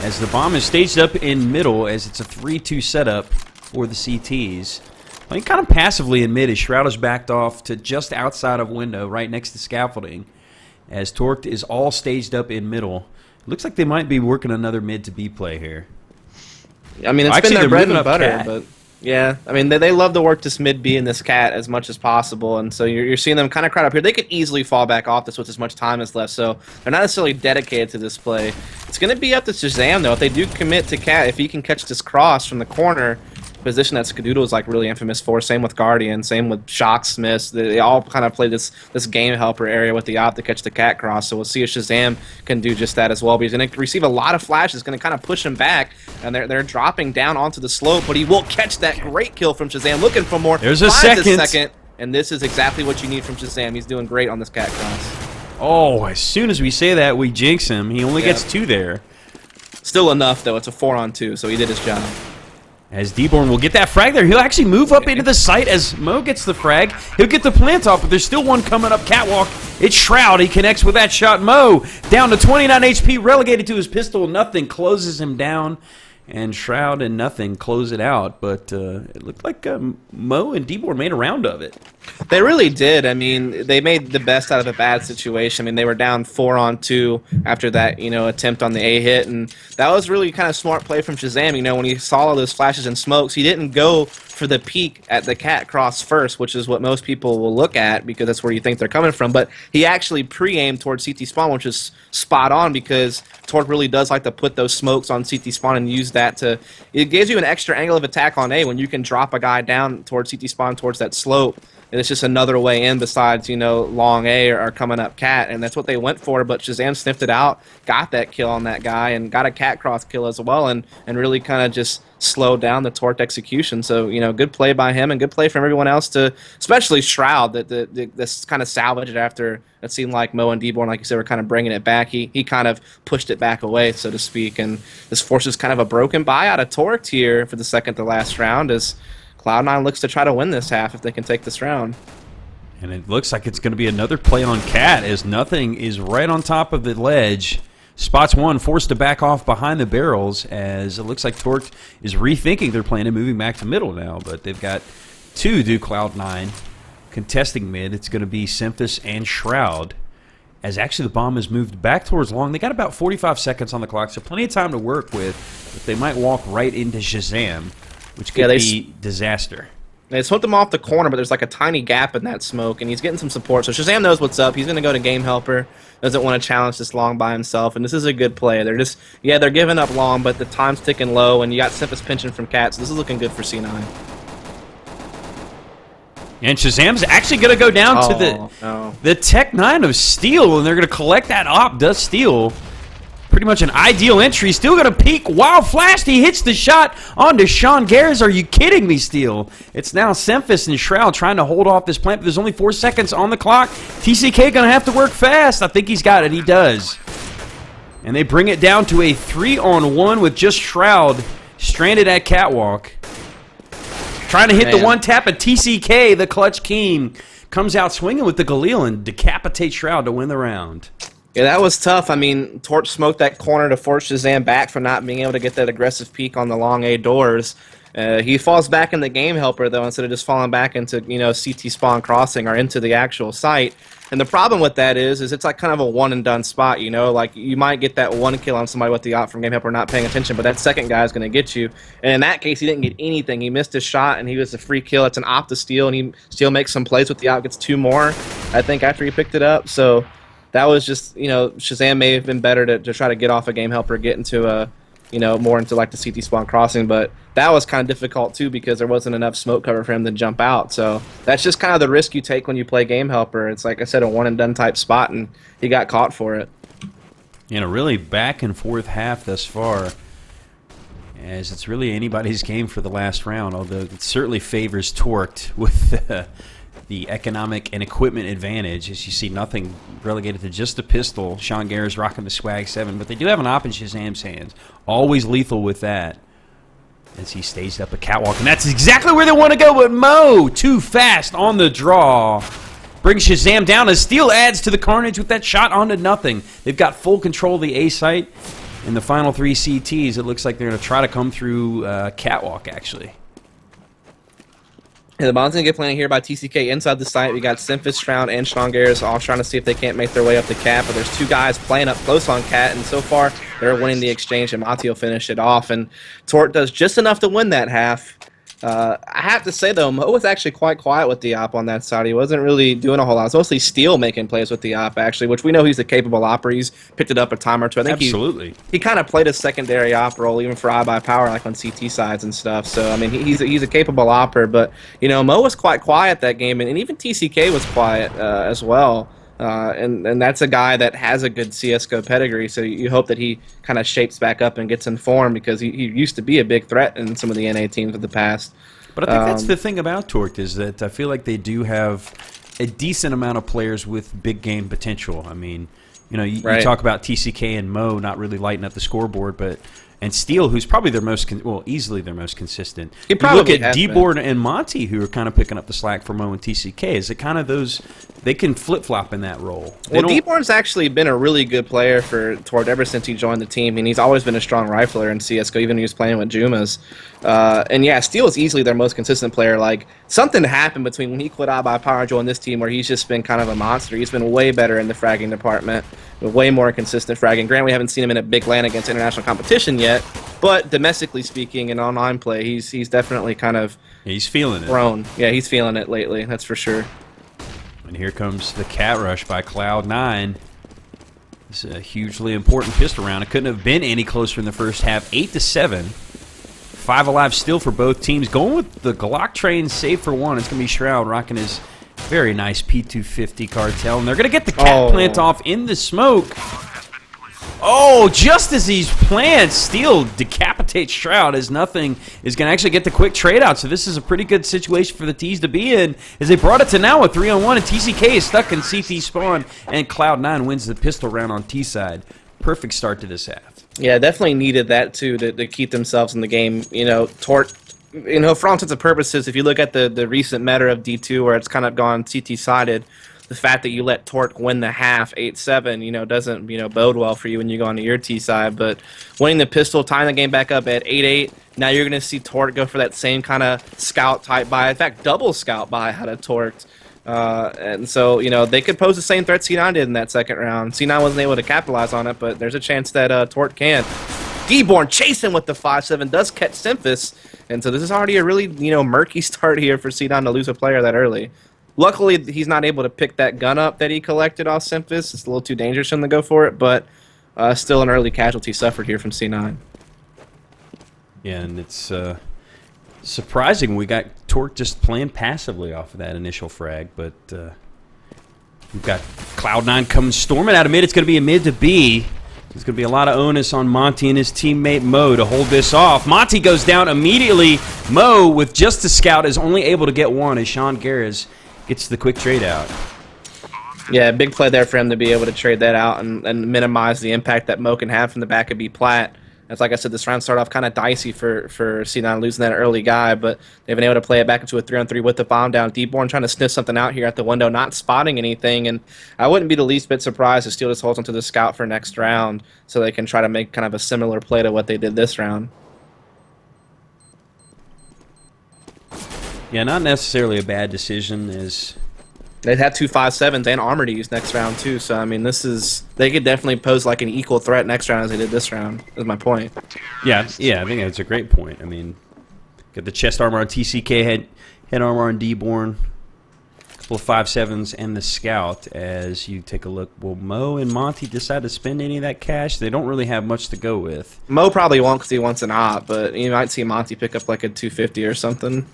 as the bomb is staged up in middle, as it's a 3-2 setup for the CTs. Playing kind of passively in mid as Shroud is backed off to just outside of window right next to scaffolding, as Torqued is all staged up in middle. Looks like they might be working another mid to B play here. I mean, it's been their bread and butter, but yeah, I mean, they love to work this mid B and this cat as much as possible, and so you're seeing them kind of crowd up here. They could easily fall back off this with as much time as left, so they're not necessarily dedicated to this play. It's going to be up to Shazam, though. If they do commit to cat, if he can catch this cross from the corner, position that Skadoodle is like really infamous for. Same with Guardian, same with Shock Smiths. They all kind of play this game helper area with the op to catch the cat cross. So we'll see if Shazam can do just that as well. But he's going to receive a lot of flashes, going to kind of push him back, and they're dropping down onto the slope. But he will catch that great kill from Shazam. Looking for more. There's a second. And this is exactly what you need from Shazam. He's doing great on this cat cross. Oh, as soon as we say that, we jinx him. He only gets 2 there. Still enough, though. It's a 4-on-2, so he did his job. As D-Born will get that frag there. He'll actually move up into the site as Mo gets the frag. He'll get the plant off, but there's still one coming up catwalk. It's Shroud. He connects with that shot. Mo down to 29 HP, relegated to his pistol. Nothing closes him down. And Shroud and Nothing close it out. But it looked like Mo and D-Born made a round of it. They really did. I mean, they made the best out of a bad situation. I mean, they were down 4-on-2 after that, attempt on the A hit, and that was really kind of smart play from Shazam. When he saw all those flashes and smokes, he didn't go for the peek at the cat cross first, which is what most people will look at because that's where you think they're coming from. But he actually pre-aimed towards CT spawn, which is spot on because Torque really does like to put those smokes on CT spawn and use that to. It gives you an extra angle of attack on A when you can drop a guy down towards CT spawn towards that slope. And it's just another way in besides, long A or coming up cat, and that's what they went for. But Shazam sniffed it out, got that kill on that guy, and got a cat cross kill as well, and really kind of just slowed down the Torqued execution. So, good play by him and good play from everyone else to, especially Shroud, this kind of salvaged it after it seemed like Mo and D-Born, like you said, were kind of bringing it back. He kind of pushed it back away, so to speak, and this forces kind of a broken bye out of Torqued here for the second to last round as Cloud9 looks to try to win this half if they can take this round. And it looks like it's going to be another play on Cat as Nothing is right on top of the ledge. Spots one, forced to back off behind the barrels as it looks like Torqued is rethinking their plan and moving back to middle now. But they've got 2 do Cloud9 contesting mid. It's going to be Simphus and Shroud as actually the bomb has moved back towards long. They got about 45 seconds on the clock, so plenty of time to work with. But they might walk right into Shazam, which could be disaster. They smoked him off the corner, but there's like a tiny gap in that smoke, and he's getting some support. So Shazam knows what's up. He's going to go to Game Helper. Doesn't want to challenge this long by himself, and this is a good play. They're just, they're giving up long, but the time's ticking low, and you got Simphus pinching from Cat, so this is looking good for C9. And Shazam's actually going to go down to the Tech 9 of Steel, and they're going to collect that op. Does Steel pretty much an ideal entry. Still going to peek. Wild flash. He hits the shot onto Sean Garris. Are you kidding me, Steel? It's now m3ss and Shroud trying to hold off this plant, but there's only 4 seconds on the clock. TCK going to have to work fast. I think he's got it. He does. And they bring it down to a 3-on-1 with just Shroud stranded at Catwalk. Trying to hit the one tap, and TCK, the clutch king, comes out swinging with the Galil and decapitates Shroud to win the round. Yeah, that was tough. I mean, Torch smoked that corner to force Shazam back for not being able to get that aggressive peek on the long A doors. He falls back in the game helper, though, instead of just falling back into, CT spawn crossing or into the actual site. And the problem with that is it's like kind of a one-and-done spot, Like, you might get that one kill on somebody with the op from game helper not paying attention, but that second guy is going to get you. And in that case, he didn't get anything. He missed his shot, and he was a free kill. It's an op to steal, and he still makes some plays with the op, gets 2 more, I think, after he picked it up. So that was just, Shazam may have been better to try to get off a game helper, get into a, more into like the CT spawn crossing, but that was kind of difficult too because there wasn't enough smoke cover for him to jump out. So that's just kind of the risk you take when you play game helper. It's like I said, a one and done type spot, and he got caught for it. Really back and forth half thus far, as it's really anybody's game for the last round. Although it certainly favors Torqued with the economic and equipment advantage, as you see nothing relegated to just a pistol. Sean Garris rocking the Swag 7, but they do have an op in Shazam's hands. Always lethal with that, as he stays up a Catwalk, and that's exactly where they want to go, but Mo, too fast on the draw. Brings Shazam down, as Steel adds to the carnage with that shot onto nothing. They've got full control of the A site. In the final 3 CTs, it looks like they're going to try to come through Catwalk, actually. And the bomb's going to get planted here by TCK inside the site. We got m3ss, Shroud, and Sean Garris all trying to see if they can't make their way up the Cat, but there's 2 guys playing up close on Cat, and so far they're winning the exchange, and Mati will finish it off. And Tort does just enough to win that half. I have to say, though, Mo was actually quite quiet with the op on that side. He wasn't really doing a whole lot. It's mostly Steel making plays with the op, actually, which we know he's a capable opper. He's picked it up a time or two. I think Absolutely. He kind of played a secondary op role, even for iBuyPower, like on CT sides and stuff. So, I mean, he's a capable opper. But, Mo was quite quiet that game, and even TCK was quiet as well. And that's a guy that has a good CSGO pedigree, so you hope that he kind of shapes back up and gets informed, because he used to be a big threat in some of the NA teams of the past. But I think that's the thing about Torqued, is that I feel like they do have a decent amount of players with big game potential. I mean, you talk about TCK and Mo not really lighting up the scoreboard, and Steel, who's probably their most, easily their most consistent. You look at D-Board and Monty, who are kind of picking up the slack for Mo and TCK. Is it kind of those, they can flip-flop in that role? Well, D-Board's actually been a really good player for Tort ever since he joined the team, and he's always been a strong rifler in CSGO, even when he was playing with Jumas. And yeah, Steel is easily their most consistent player. Like, something happened between when he quit iBuyPower and joined this team, where he's just been kind of a monster. He's been way better in the fragging department, with way more consistent fragging. Granted, we haven't seen him in a big LAN against international competition yet, but domestically speaking and online play, he's definitely kind of he's feeling it. Grown. Yeah, he's feeling it lately, that's for sure. And here comes the cat rush by Cloud9. This is a hugely important pistol round. It couldn't have been any closer in the first half. 8-7. 5 alive still for both teams. Going with the Glock train, save for 1. It's going to be Shroud rocking his very nice P250 cartel. And they're going to get the cat plant off in the smoke. Oh, just as he's planned, Steel decapitates Shroud, as nothing is going to actually get the quick trade out. So this is a pretty good situation for the T's to be in, as they brought it to now a 3-on-1, and TCK is stuck in CT spawn, and Cloud9 wins the pistol round on T side. Perfect start to this half. Yeah, definitely needed that too to keep themselves in the game. Tort, for all intents and purposes, if you look at the recent meta of D2, where it's kind of gone CT sided, the fact that you let Torque win the half 8-7, doesn't bode well for you when you go onto your T side. But winning the pistol, tying the game back up at 8-8, now you're going to see Torque go for that same kind of scout type buy. In fact, double scout buy out of Torque. And so, they could pose the same threat C9 did in that second round. C9 wasn't able to capitalize on it, but there's a chance that Torque can. D-Born chasing with the 5-7, does catch m3ss, and so this is already a really, murky start here for C9 to lose a player that early. Luckily, he's not able to pick that gun up that he collected off m3ss. It's a little too dangerous for him to go for it, but still an early casualty suffered here from C9. Yeah, and it's surprising we got Torque just playing passively off of that initial frag, but we've got Cloud9 coming storming out of mid. It's going to be a mid to B. There's going to be a lot of onus on Monty and his teammate Mo to hold this off. Monty goes down immediately. Mo, with just a scout, is only able to get one as Sean Garris gets the quick trade out. Yeah, big play there for him to be able to trade that out and minimize the impact that Mo can have from the back of B Plat. As like I said, this round started off kind of dicey for C9 losing that early guy, but they've been able to play it back into a 3-on-3 with the bomb down. D-Born trying to sniff something out here at the window, not spotting anything, and I wouldn't be the least bit surprised if Steel just holds onto the scout for next round so they can try to make kind of a similar play to what they did this round. Yeah, not necessarily a bad decision as... They had 2 5.7s and armor to use next round too, so I mean they could definitely pose like an equal threat next round as they did this round, is my point. Yeah, I think that's a great point. I mean, got the chest armor on TCK, head armor on D-Born, a couple of 5.7s and the scout. As you take a look, will Mo and Monty decide to spend any of that cash? They don't really have much to go with. Mo probably won't because he wants an op, but you might see Monty pick up like a 250 or something.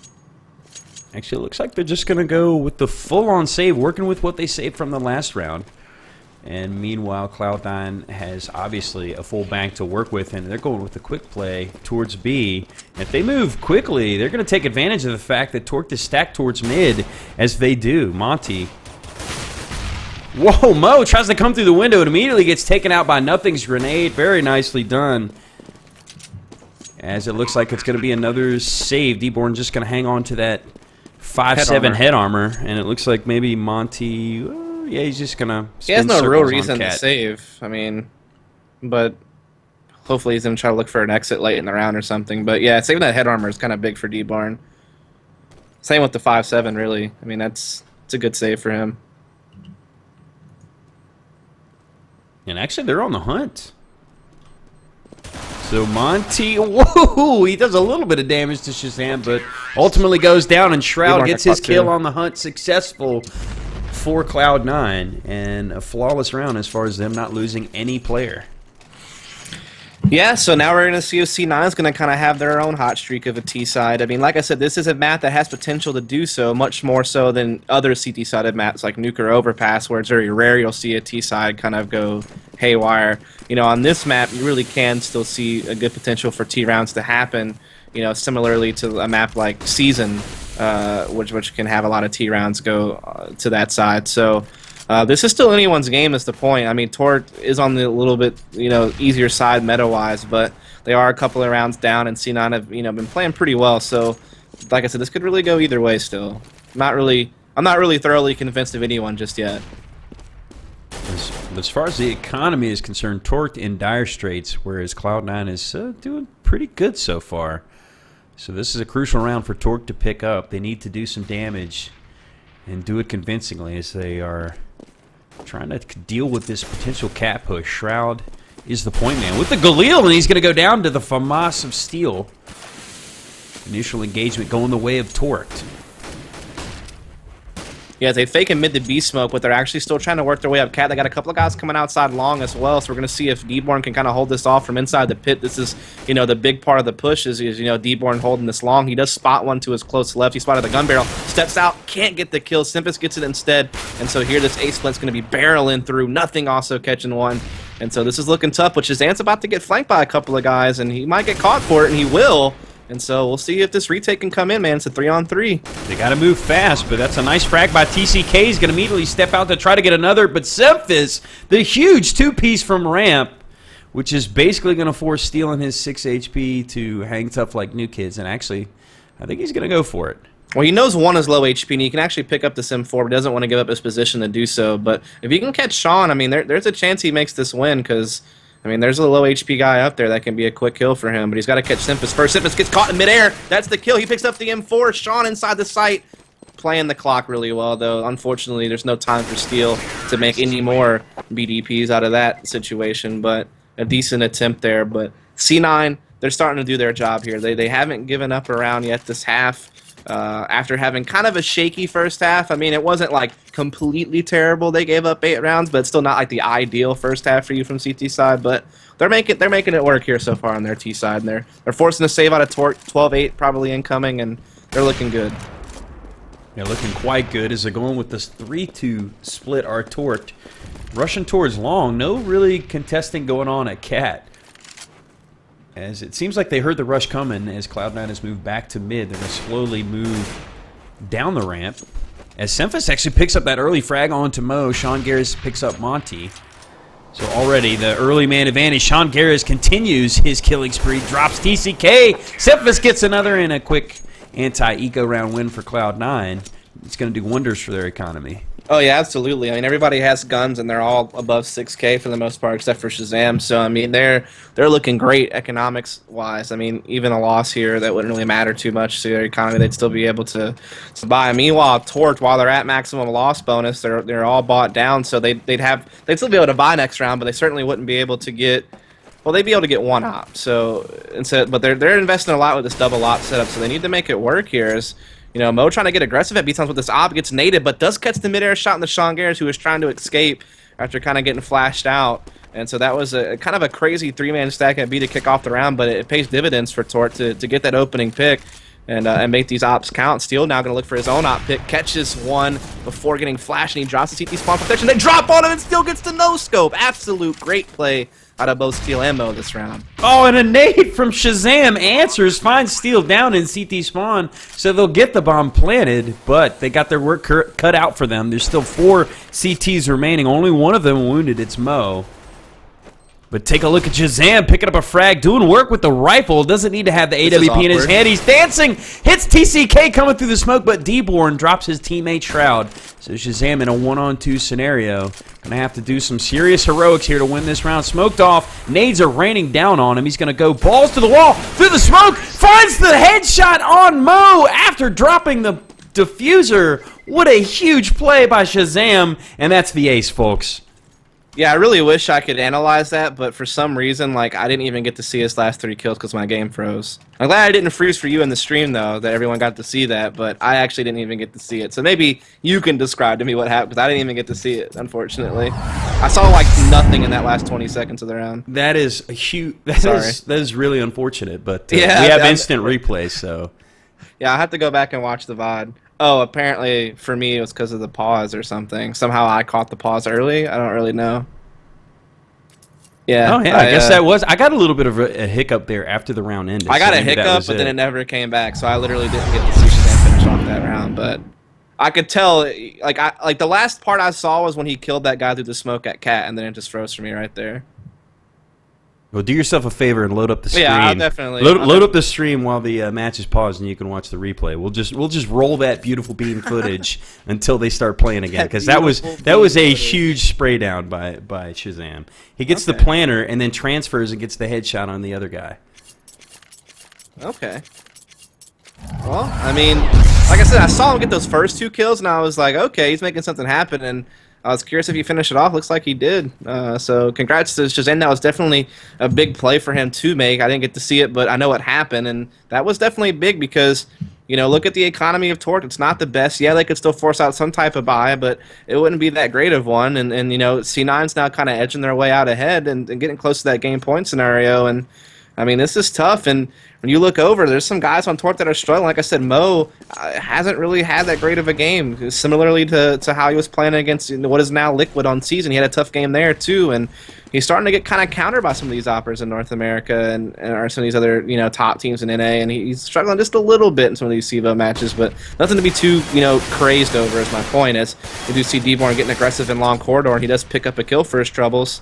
Actually, it looks like they're just going to go with the full-on save, working with what they saved from the last round. And meanwhile, Cloud9 has obviously a full bank to work with, and they're going with a quick play towards B. And if they move quickly, they're going to take advantage of the fact that Torque is stacked towards mid, as they do. Monty. Whoa, Mo tries to come through the window and immediately gets taken out by Nothing's grenade. Very nicely done. As it looks like it's going to be another save. D-Born just going to hang on to that 5.7 head armor, and it looks like maybe Monty, yeah, he's just gonna. He has no real reason to save. I mean, but hopefully he's gonna try to look for an exit late in the round or something. But yeah, saving that head armor is kind of big for D-Barn. Same with the 5.7, really. I mean, it's a good save for him. And actually, they're on the hunt. So Monty, whoa, he does a little bit of damage to Shazam, but ultimately goes down, and Shroud gets his kill on the hunt, successful for Cloud9, and a flawless round as far as them not losing any player. Yeah, so now we're going to see if C9 is going to kind of have their own hot streak of a T-side. I mean, like I said, this is a map that has potential to do so, much more so than other CT-sided maps like Nuke or Overpass, where it's very rare you'll see a T-side kind of go haywire. You know, on this map, you really can still see a good potential for T-rounds to happen, you know, similarly to a map like Season, which can have a lot of T-rounds go to that side. So this is still anyone's game is the point. I mean, Tort is on the little bit, you know, easier side meta-wise, but they are a couple of rounds down, and C9 have, you know, been playing pretty well. So, like I said, this could really go either way still. I'm not really thoroughly convinced of anyone just yet. As far as the economy is concerned, Torque in dire straits, whereas Cloud9 is doing pretty good so far. So this is a crucial round for Torque to pick up. They need to do some damage and do it convincingly as they are trying to deal with this potential cat push. Shroud is the point man with the Galil, and he's going to go down to the FAMAS of Steel. Initial engagement going the way of Torque. Yeah, they fake and mid to B smoke, but they're actually still trying to work their way up cat. They got a couple of guys coming outside long as well, so we're going to see if D-Born can kind of hold this off from inside the pit. This is, you know, the big part of the push is you know, D-Born holding this long. He does spot one to his close left. He spotted the gun barrel, steps out, can't get the kill. m3ss gets it instead, and so here this A-Splint's going to be barreling through. Nothing also catching one, and so this is looking tough, but Shazam's about to get flanked by a couple of guys, and he might get caught for it, and he will. And so we'll see if this retake can come in, man. It's a 3-on-3. They got to move fast, but that's a nice frag by TCK. He's going to immediately step out to try to get another. But m3ss, the huge two-piece from ramp, which is basically going to force Steel and his 6 HP to hang tough like new kids. And actually, I think he's going to go for it. Well, he knows one is low HP, and he can actually pick up this M4, but doesn't want to give up his position to do so. But if he can catch Sean, I mean, there's a chance he makes this win, because I mean, there's a low HP guy up there that can be a quick kill for him, but he's got to catch m3ss first. m3ss gets caught in midair. That's the kill. He picks up the M4. Sean inside the site, playing the clock really well, though. Unfortunately, there's no time for Steel to make any more BDPs out of that situation, but a decent attempt there. But C9, they're starting to do their job here. They haven't given up around yet this half. After having kind of a shaky first half. I mean, it wasn't like completely terrible. They gave up 8 rounds, but it's still not like the ideal first half for you from CT side. But they're making it work here so far on their T side, and they're forcing a save out of Torque. 12-8 probably incoming, and they're looking good. They're looking quite good as they're going with this 3-2 split. Our Torque rushing towards long. No really contesting going on at Cat. As it seems like they heard the rush coming as Cloud9 has moved back to mid. They're going to slowly move down the ramp. As m3ss actually picks up that early frag onto Mo, Sean Garris picks up Monty. So already the early man advantage. Sean Garris continues his killing spree, drops TCK. m3ss gets another in a quick anti-eco round win for Cloud9. It's going to do wonders for their economy. Oh, yeah, absolutely. I mean, everybody has guns, and they're all above 6K for the most part, except for Shazam. So, I mean, they're looking great economics-wise. I mean, even a loss here, that wouldn't really matter too much to their economy. They'd still be able to buy. Meanwhile, Torch, while they're at maximum loss bonus, they're all bought down, so they'd still be able to buy next round, but they certainly wouldn't be able to get. Well, they'd be able to get one op. But they're investing a lot with this double op setup, so they need to make it work here. You know, Mo trying to get aggressive at B-Towns with this op, gets naded, but does catch the midair shot in the Sean Garris, who was trying to escape after kind of getting flashed out. And so that was a kind of a crazy three-man stack at B to kick off the round, but it pays dividends for Tort to get that opening pick and make these ops count. Steel now going to look for his own op pick, catches one before getting flashed, and he drops the CT spawn protection. They drop on him and Steel gets the no-scope. Absolute great play out of both Steel and Mo this round. Oh, and a nade from Shazam answers, finds Steel down in CT spawn, so they'll get the bomb planted, but they got their work cut out for them. There's still 4 CTs remaining. Only one of them wounded. It's Mo. But take a look at Shazam picking up a frag, doing work with the rifle. Doesn't need to have the AWP in his hand. He's dancing, hits TCK coming through the smoke, but D-Born drops his teammate Shroud. So Shazam in a 1-on-2 scenario. Gonna have to do some serious heroics here to win this round. Smoked off, nades are raining down on him. He's gonna go balls to the wall, through the smoke, finds the headshot on Mo after dropping the diffuser. What a huge play by Shazam, and that's the ace, folks. Yeah, I really wish I could analyze that, but for some reason, like, I didn't even get to see his last 3 kills because my game froze. I'm glad I didn't freeze for you in the stream, though, that everyone got to see that, but I actually didn't even get to see it. So maybe you can describe to me what happened, because I didn't even get to see it, unfortunately. I saw, like, nothing in that last 20 seconds of the round. That is a huge... That is really unfortunate, but yeah, we have instant replays, so... Yeah, I have to go back and watch the VOD. Oh, apparently for me it was because of the pause or something. Somehow I caught the pause early. I don't really know. Yeah. Oh, yeah, I guess that was... I got a little bit of a hiccup there after the round ended. I got a hiccup, but then it never came back, so I literally didn't get to see Shazam finish off that round. But I could tell, like the last part I saw was when he killed that guy through the smoke at Cat, and then it just froze for me right there. Well, do yourself a favor and load up the stream. Yeah, I'll definitely load up the stream while the match is paused, and you can watch the replay. We'll just roll that beautiful beam footage until they start playing again, because that was a huge spray down by Shazam. He gets the planter and then transfers and gets the headshot on the other guy. Okay. Well, I mean, like I said, I saw him get those first 2 kills, and I was like, okay, he's making something happen, and I was curious if he finished it off. Looks like he did. So congrats to Shazam. That was definitely a big play for him to make. I didn't get to see it, but I know what happened, and that was definitely big because, you know, look at the economy of Torque. It's not the best. Yeah, they could still force out some type of buy, but it wouldn't be that great of one. And you know, C9's now kind of edging their way out ahead and getting close to that game point scenario. And I mean, this is tough, and when you look over, there's some guys on Torque that are struggling. Like I said, Mo hasn't really had that great of a game. Similarly to how he was playing against what is now Liquid on Season. He had a tough game there, too, and he's starting to get kind of countered by some of these operas in North America and or some of these other, you know, top teams in NA, and he's struggling just a little bit in some of these CEVO matches, but nothing to be too, you know, crazed over is my point, as we do see D-Born getting aggressive in long corridor, and he does pick up a kill for his troubles.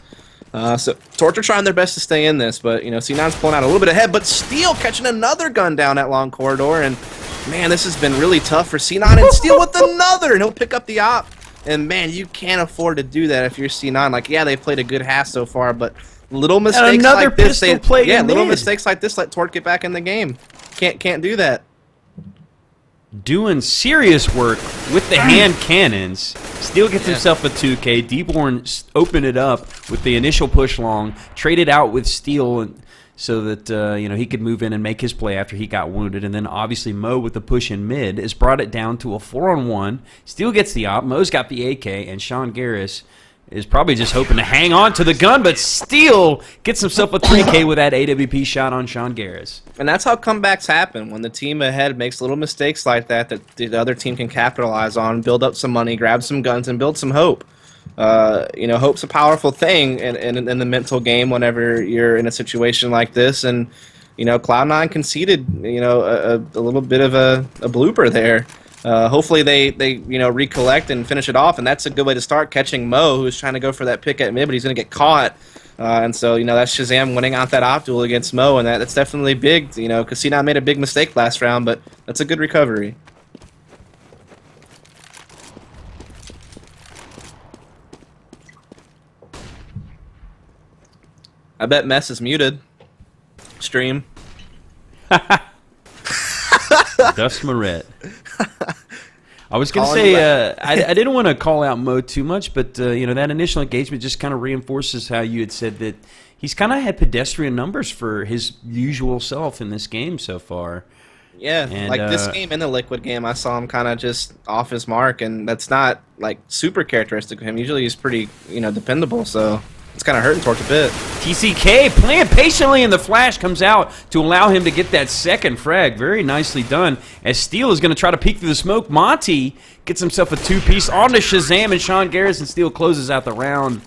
So Torch are trying their best to stay in this, but you know, C9's pulling out a little bit ahead, but Steel catching another gun down that long corridor, and man, this has been really tough for C9, and Steel with another, and he'll pick up the op, and man, you can't afford to do that if you're C9. Like, yeah, they've played a good half so far, but little mistakes like this, mistakes like this let Torch get back in the game. Can't do that. Doing serious work with the hand cannons. Steel gets himself a 2K. D-Born opened it up with the initial push long, traded out with Steel so that you know, he could move in and make his play after he got wounded. And then obviously Mo with the push in mid has brought it down to a 4-on-1. Steel gets the op. Mo's got the AK, and Sean Garris is probably just hoping to hang on to the gun, but Steel gets himself a 3K with that AWP shot on Sean Garris. And that's how comebacks happen, when the team ahead makes little mistakes like that the other team can capitalize on, build up some money, grab some guns, and build some hope. Hope's a powerful thing in the mental game whenever you're in a situation like this. And, Cloud9 conceded, a little bit of a blooper there. Hopefully they recollect and finish it off, and that's a good way to start, catching Mo, who's trying to go for that pick at mid, but he's going to get caught. And so, that's ShahZaM winning out that op duel against Mo, and that's definitely big, because C9 made a big mistake last round, but that's a good recovery. I bet m3ss is muted. Stream. DustMouret. I was going to say, I didn't want to call out Mo too much, but, that initial engagement just kind of reinforces how you had said that he's kind of had pedestrian numbers for his usual self in this game so far. Yeah, and, like this game and the Liquid game, I saw him kind of just off his mark, and that's not, like, super characteristic of him. Usually he's pretty, dependable, so it's kind of hurting Torch a bit. TCK playing patiently, and the flash comes out to allow him to get that second frag. Very nicely done. As Steel is going to try to peek through the smoke, Monty gets himself a two-piece onto ShahZaM and Sean Garris, and Steel closes out the round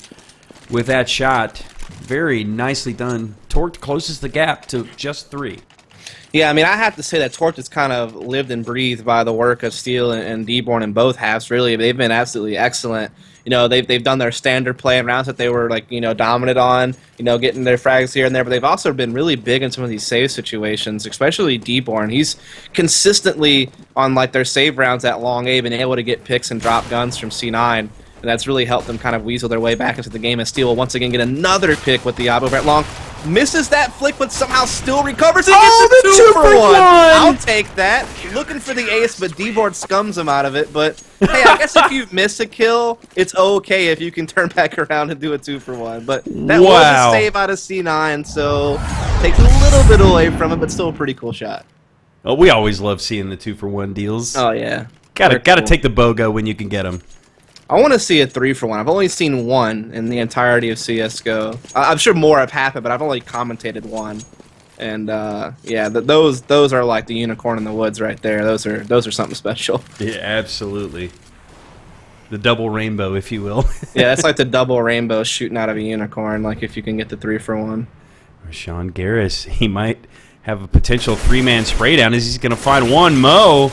with that shot. Very nicely done. Torch closes the gap to just 3. Yeah, I mean, I have to say that Torch has kind of lived and breathed by the work of Steel and D-Born in both halves, really. They've been absolutely excellent. They've done their standard play in rounds that they were, like, dominant on, getting their frags here and there, but they've also been really big in some of these save situations, especially D-Born. He's consistently, on, like, their save rounds at long A, been able to get picks and drop guns from C9, and that's really helped them kind of weasel their way back into the game, and Steel will once again get another pick with the op over at long. Misses that flick, but somehow still recovers and gets a 2 for 1. I'll take that. Looking for the ace, but D-Board scums him out of it. But hey, I guess if you miss a kill, it's okay if you can turn back around and do a 2 for 1. But that was a save out of C9, so takes a little bit away from it, but still a pretty cool shot. Oh, we always love seeing the 2 for 1 deals. Oh yeah, gotta take the BOGO when you can get them. I want to see a 3 for 1. I've only seen one in the entirety of CS:GO. I'm sure more have happened, but I've only commentated one. And yeah, those are like the unicorn in the woods right there. Those are something special. Yeah, absolutely. The double rainbow, if you will. Yeah, that's like the double rainbow shooting out of a unicorn. Like if you can get the 3 for 1. Sean Garris, he might have a potential 3-man spray down. As he's going to find one. Mo,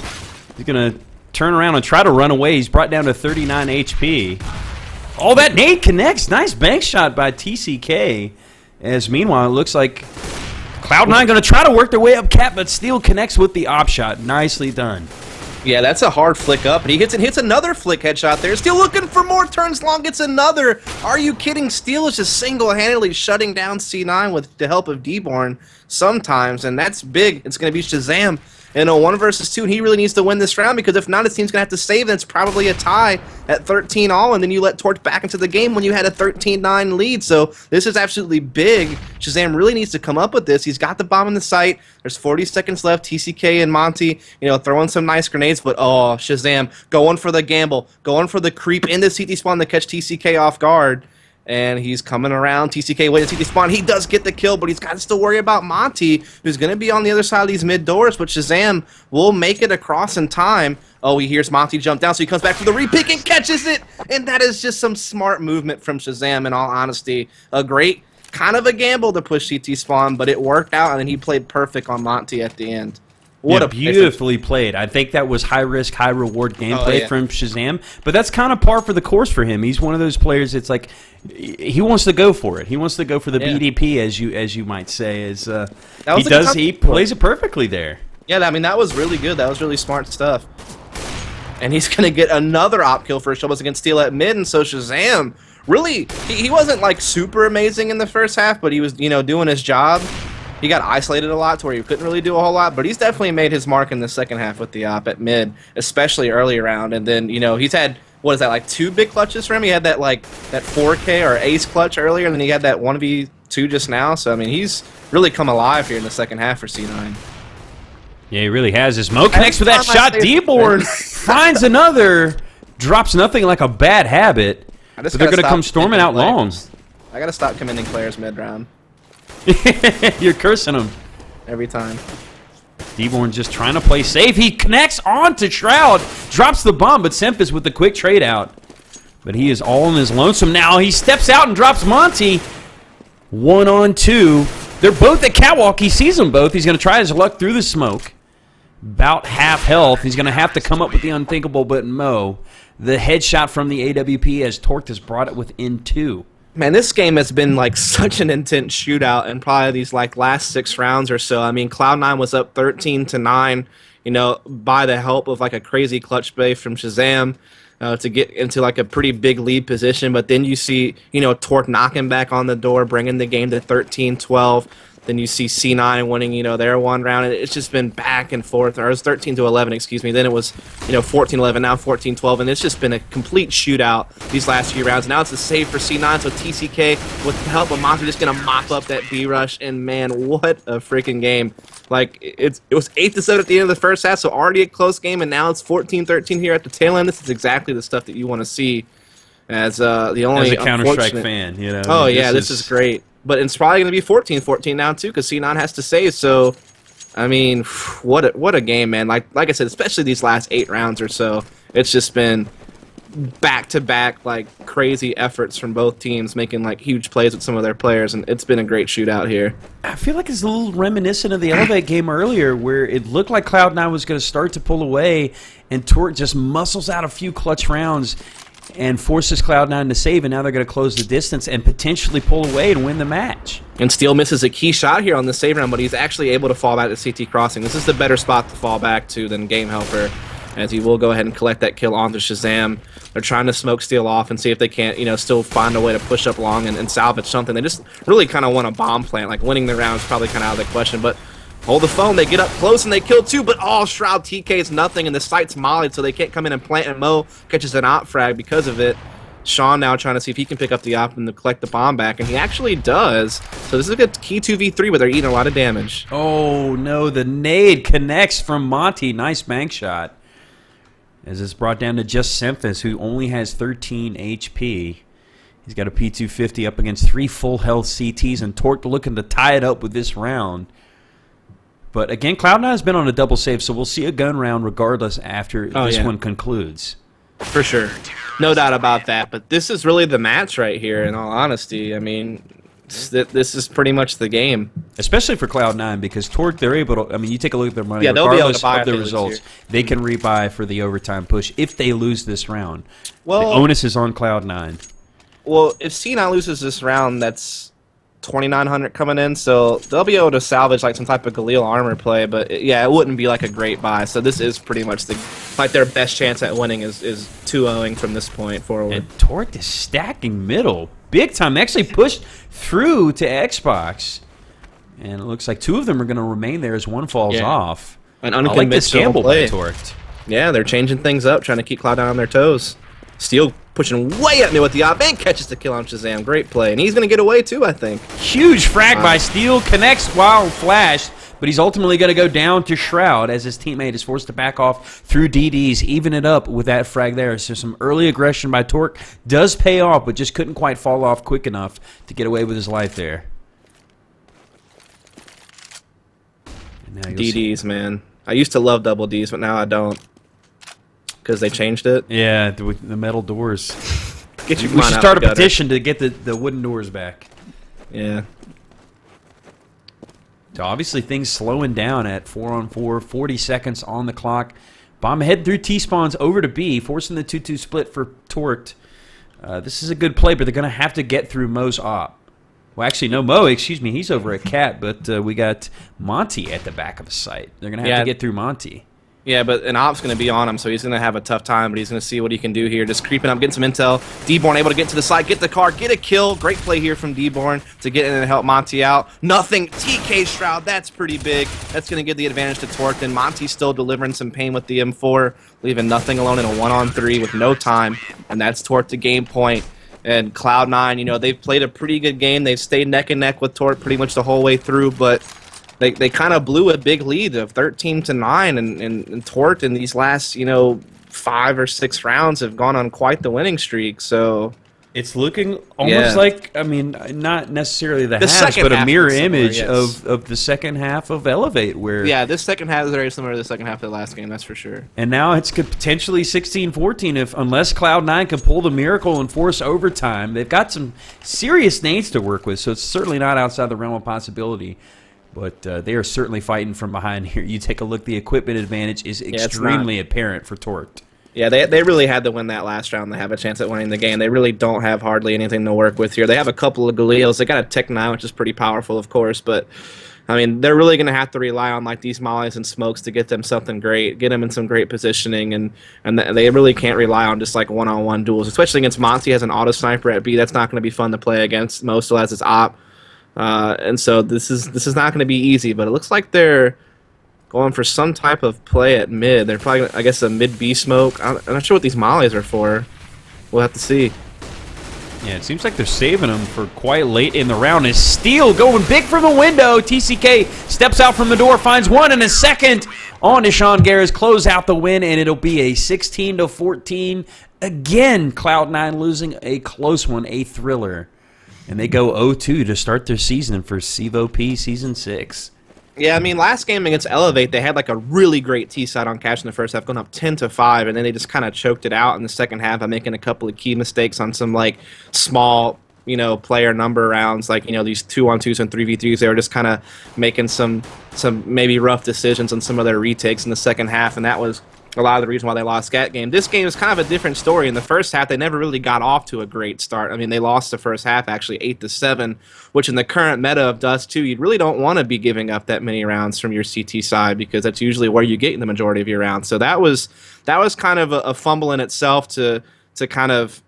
he's going to turn around and try to run away. He's brought down to 39 HP. Oh, that nade connects. Nice bank shot by TCK. As meanwhile, it looks like Cloud9 going to try to work their way up cap, but Steel connects with the op shot. Nicely done. Yeah, that's a hard flick up, and he hits another flick headshot there. Steel looking for more turns long, gets another. Are you kidding? Steel is just single-handedly shutting down C9 with the help of D-Born sometimes, and that's big. It's going to be ShahZaM in a 1 versus 2, and he really needs to win this round, because if not, his team's going to have to save, and it's probably a tie at 13-all, and then you let Torch back into the game when you had a 13-9 lead. So this is absolutely big. ShahZaM really needs to come up with this. He's got the bomb in the site. There's 40 seconds left. TCK and Monty, throwing some nice grenades, but oh, ShahZaM going for the gamble, going for the creep into CT spawn to catch TCK off guard. And he's coming around. TCK waiting to CT spawn. He does get the kill, but he's got to still worry about Monty, who's going to be on the other side of these mid doors. But ShahZaM will make it across in time. Oh, he hears Monty jump down, so he comes back for the repick and catches it. And that is just some smart movement from ShahZaM, in all honesty. A great kind of a gamble to push CT spawn, but it worked out, and then he played perfect on Monty at the end. What a beautifully played. I think that was high-risk, high-reward gameplay from ShahZaM. But that's kind of par for the course for him. He's one of those players, it's like he wants to go for it. He wants to go for the BDP, as you might say. He plays it perfectly there. Yeah, I mean, that was really good. That was really smart stuff. And he's going to get another op kill for his troubles against Steel at mid, and so ShahZaM, really, he wasn't, like, super amazing in the first half, but he was, doing his job. He got isolated a lot to where he couldn't really do a whole lot, but he's definitely made his mark in the second half with the op at mid, especially early round. And then, he's had, what is that, like 2 big clutches for him? He had that, like, that 4K or ace clutch earlier, and then he had that 1v2 just now. So, I mean, he's really come alive here in the second half for C9. Yeah, he really has. His Mo connects with that shot. D-Born finds another, drops nothing like a bad habit, but they're going to come storming out long. I got to stop commending players mid-round. You're cursing him every time. D-Born just trying to play safe. He connects onto Shroud, drops the bomb, but m3ss with the quick trade out. But he is all on his lonesome now. He steps out and drops Monty. 1-on-2. They're both at catwalk. He sees them both. He's going to try his luck through the smoke. About half health. He's going to have to come up with the unthinkable, but Mo. The headshot from the AWP as Torque has brought it within 2. Man, this game has been like such an intense shootout in probably these like last 6 rounds or so. I mean, Cloud9 was up 13-9, you know, by the help of like a crazy clutch play from Shazam to get into like a pretty big lead position. But then you see, you know, Torque knocking back on the door, bringing the game to 13-12. Then you see C9 winning, you know, their one round. It's just been back and forth. Or it was 13-11, excuse me. Then it was, you know, 14-11, now 14-12. And it's just been a complete shootout these last few rounds. Now it's a save for C9, so TCK, with the help of Monty, just going to mop up that B rush. And, man, what a freaking game. Like, it was 8-7 at the end of the first half, so already a close game. And now it's 14-13 here at the tail end. This is exactly the stuff that you want to see as the only as a Counter-Strike fan, you know. Oh, yeah, this is great. But it's probably going to be 14-14 now, too, because C9 has to save. So, I mean, what a game, man. Like I said, especially these last 8 rounds or so, it's just been back-to-back, like, crazy efforts from both teams, making, like, huge plays with some of their players, and it's been a great shootout here. I feel like it's a little reminiscent of the Elevate game earlier, where it looked like Cloud9 was going to start to pull away, and Torque just muscles out a few clutch rounds and forces Cloud9 to save, and now they're going to close the distance and potentially pull away and win the match. And Steele misses a key shot here on the save round, but he's actually able to fall back to CT Crossing. This is the better spot to fall back to than Game Helper, as he will go ahead and collect that kill onto Shazam. They're trying to smoke Steele off and see if they can't, you know, still find a way to push up long and salvage something. They just really kind of want a bomb plant. Like, winning the round is probably kind of out of the question, but hold the phone, they get up close and they kill 2, but Shroud TK's nothing, and the site's mollied, so they can't come in and plant, and Mo catches an op frag because of it. Sean now trying to see if he can pick up the op and collect the bomb back, and he actually does. So this is a good key 2v3, but they're eating a lot of damage. Oh, no, the nade connects from Monty. Nice bank shot. As it's brought down to just Semphis, who only has 13 HP. He's got a P250 up against 3 full health CTs, and Torque looking to tie it up with this round. But again, Cloud9 has been on a double save, so we'll see a gun round regardless after this one concludes. For sure. No doubt about that. But this is really the match right here, in all honesty. I mean, this is pretty much the game. Especially for Cloud9, because Torque, they're able to, I mean, you take a look at their money, yeah, they'll be able to buy of the results, they can rebuy for the overtime push if they lose this round. Well, the onus is on Cloud9. Well, if C9 loses this round, that's 2,900 coming in, so they'll be able to salvage like some type of Galil armor play, but yeah, it wouldn't be like a great buy. So this is pretty much their best chance at winning is 2-0ing from this point forward. And Torque is stacking middle big time. They actually pushed through to Xbox, and it looks like 2 of them are going to remain there as one falls off. An I like this gamble play. by Torque. Yeah, they're changing things up, trying to keep Cloud9 on their toes. Steele pushing way at me with the op and catches the kill on Shazam. Great play. And he's going to get away too, I think. Huge frag by Steele. Connects while flashed, but he's ultimately going to go down to Shroud as his teammate is forced to back off through DDs, even it up with that frag there. So some early aggression by Torque does pay off, but just couldn't quite fall off quick enough to get away with his life there. DDs, man. I used to love double Ds, but now I don't. Because they changed it? Yeah, the metal doors. We should start a petition to get the wooden doors back. Yeah. So obviously things slowing down at 4-on-4, 40 seconds on the clock. Bomb head through T-spawns over to B, forcing the 2-2 split for Torque. This is a good play, but they're going to have to get through Mo's op. Well, actually, no, Mo, excuse me, he's over at Cat, but we got Monty at the back of the site. They're going to have to get through Monty. Yeah, but an op's going to be on him, so he's going to have a tough time, but he's going to see what he can do here. Just creeping up, getting some intel. D-Born able to get to the side, get the car, get a kill. Great play here from D-Born to get in and help Monty out. Nothing. TK Shroud, that's pretty big. That's going to give the advantage to Torque. Then Monty's still delivering some pain with the M4, leaving nothing alone in a 1-on-3 with no time, and that's Torque to game point. And Cloud9, you know, they've played a pretty good game. They've stayed neck and neck with Torque pretty much the whole way through, but they kind of blew a big lead of 13-9, and Torque in these last, 5 or 6 rounds have gone on quite the winning streak. So It's looking almost like, I mean, not necessarily the halves, but a mirror image of the second half of Elevate. Where this second half is very similar to the second half of the last game, that's for sure. And now it's potentially 16-14 unless Cloud9 can pull the miracle and force overtime. They've got some serious nades to work with, so it's certainly not outside the realm of possibility. But they are certainly fighting from behind here. You take a look, the equipment advantage is extremely apparent for Torqued. Yeah, they really had to win that last round to have a chance at winning the game. They really don't have hardly anything to work with here. They have a couple of Galeals. They got a Tech 9, which is pretty powerful, of course. But, I mean, they're really going to have to rely on, like, these mollies and smokes to get them something great, get them in some great positioning. And they really can't rely on just, like, one-on-one duels, especially against m3ss. He has an auto-sniper at B. That's not going to be fun to play against. Mo still has his op. And so this is not going to be easy. But it looks like they're going for some type of play at mid. They're probably, I guess, a mid-B smoke. I'm not sure what these mollies are for. We'll have to see. Yeah, it seems like they're saving them for quite late in the round. Is Steele going big from the window. TCK steps out from the door, finds one and a second on Ishan Garris. Close out the win, and it'll be a 16-14. Again, Cloud9 losing a close one, a thriller. And they go 0-2 to start their season for CEVO-P Season 6. Yeah, I mean, last game against Elevate, they had like a really great T-side on cash in the first half, going up 10-5, and then they just kind of choked it out in the second half by making a couple of key mistakes on some like small, player number rounds, like these 2-on-2s and 3v3s. They were just kind of making some maybe rough decisions on some of their retakes in the second half, and that was a lot of the reason why they lost that game. This game is kind of a different story. In the first half, they never really got off to a great start. I mean, they lost the first half actually 8-7, which in the current meta of Dust 2, you really don't want to be giving up that many rounds from your CT side because that's usually where you get the majority of your rounds. So that was kind of a fumble in itself to kind of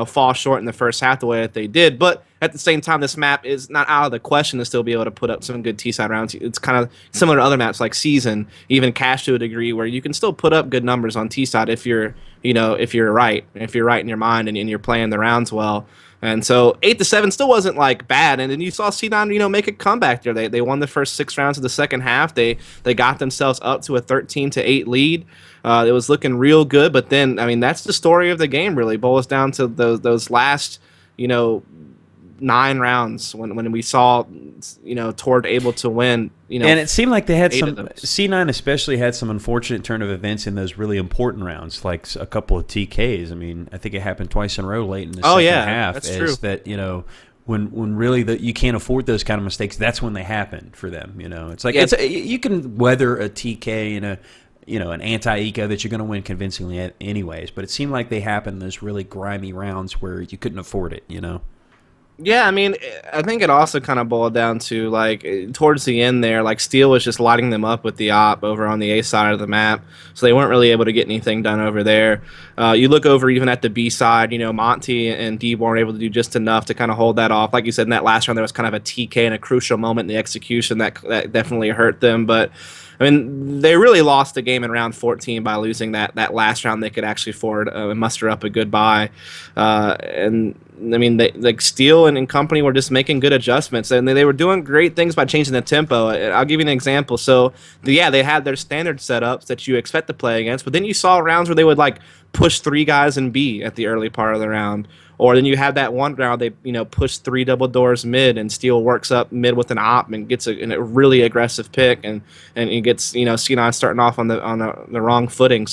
fall short in the first half the way that they did. But at the same time, this map is not out of the question to still be able to put up some good T-side rounds. It's kind of similar to other maps like Season, even Cash to a degree, where you can still put up good numbers on T-side if you're right in your mind and you're playing the rounds well. And so 8-7 still wasn't like bad. And then you saw C9, make a comeback there. They won the first 6 rounds of the second half. They got themselves up to a 13-8 lead. It was looking real good. But then, I mean, that's the story of the game. Really boils down to those last 9 rounds when we saw Tord able to win. And it seemed like they had some C9 especially had some unfortunate turn of events in those really important rounds, like a couple of TKs. I mean, I think it happened twice in a row late in the second half. That's true. That when really you can't afford those kind of mistakes, that's when they happen for them. It's like you can weather a TK and an anti-eco that you're going to win convincingly anyways. But it seemed like they happened in those really grimy rounds where you couldn't afford it. Yeah, I mean, I think it also kind of boiled down to, like, towards the end there, like, Steel was just lighting them up with the op over on the A side of the map, so they weren't really able to get anything done over there. You look over even at the B side, Monty and D weren't able to do just enough to kind of hold that off. Like you said, in that last round, there was kind of a TK and a crucial moment in the execution that definitely hurt them, but I mean, they really lost the game in round 14 by losing that last round. They could actually afford and muster up a good buy. And, I mean, Steel and company were just making good adjustments. And they were doing great things by changing the tempo. I'll give you an example. So, they had their standard setups that you expect to play against. But then you saw rounds where they would, like, push 3 guys in B at the early part of the round. Or then you have that one round they push 3 double doors mid, and Steel works up mid with an op and gets a really aggressive pick, and he gets C9 starting off on the wrong footing.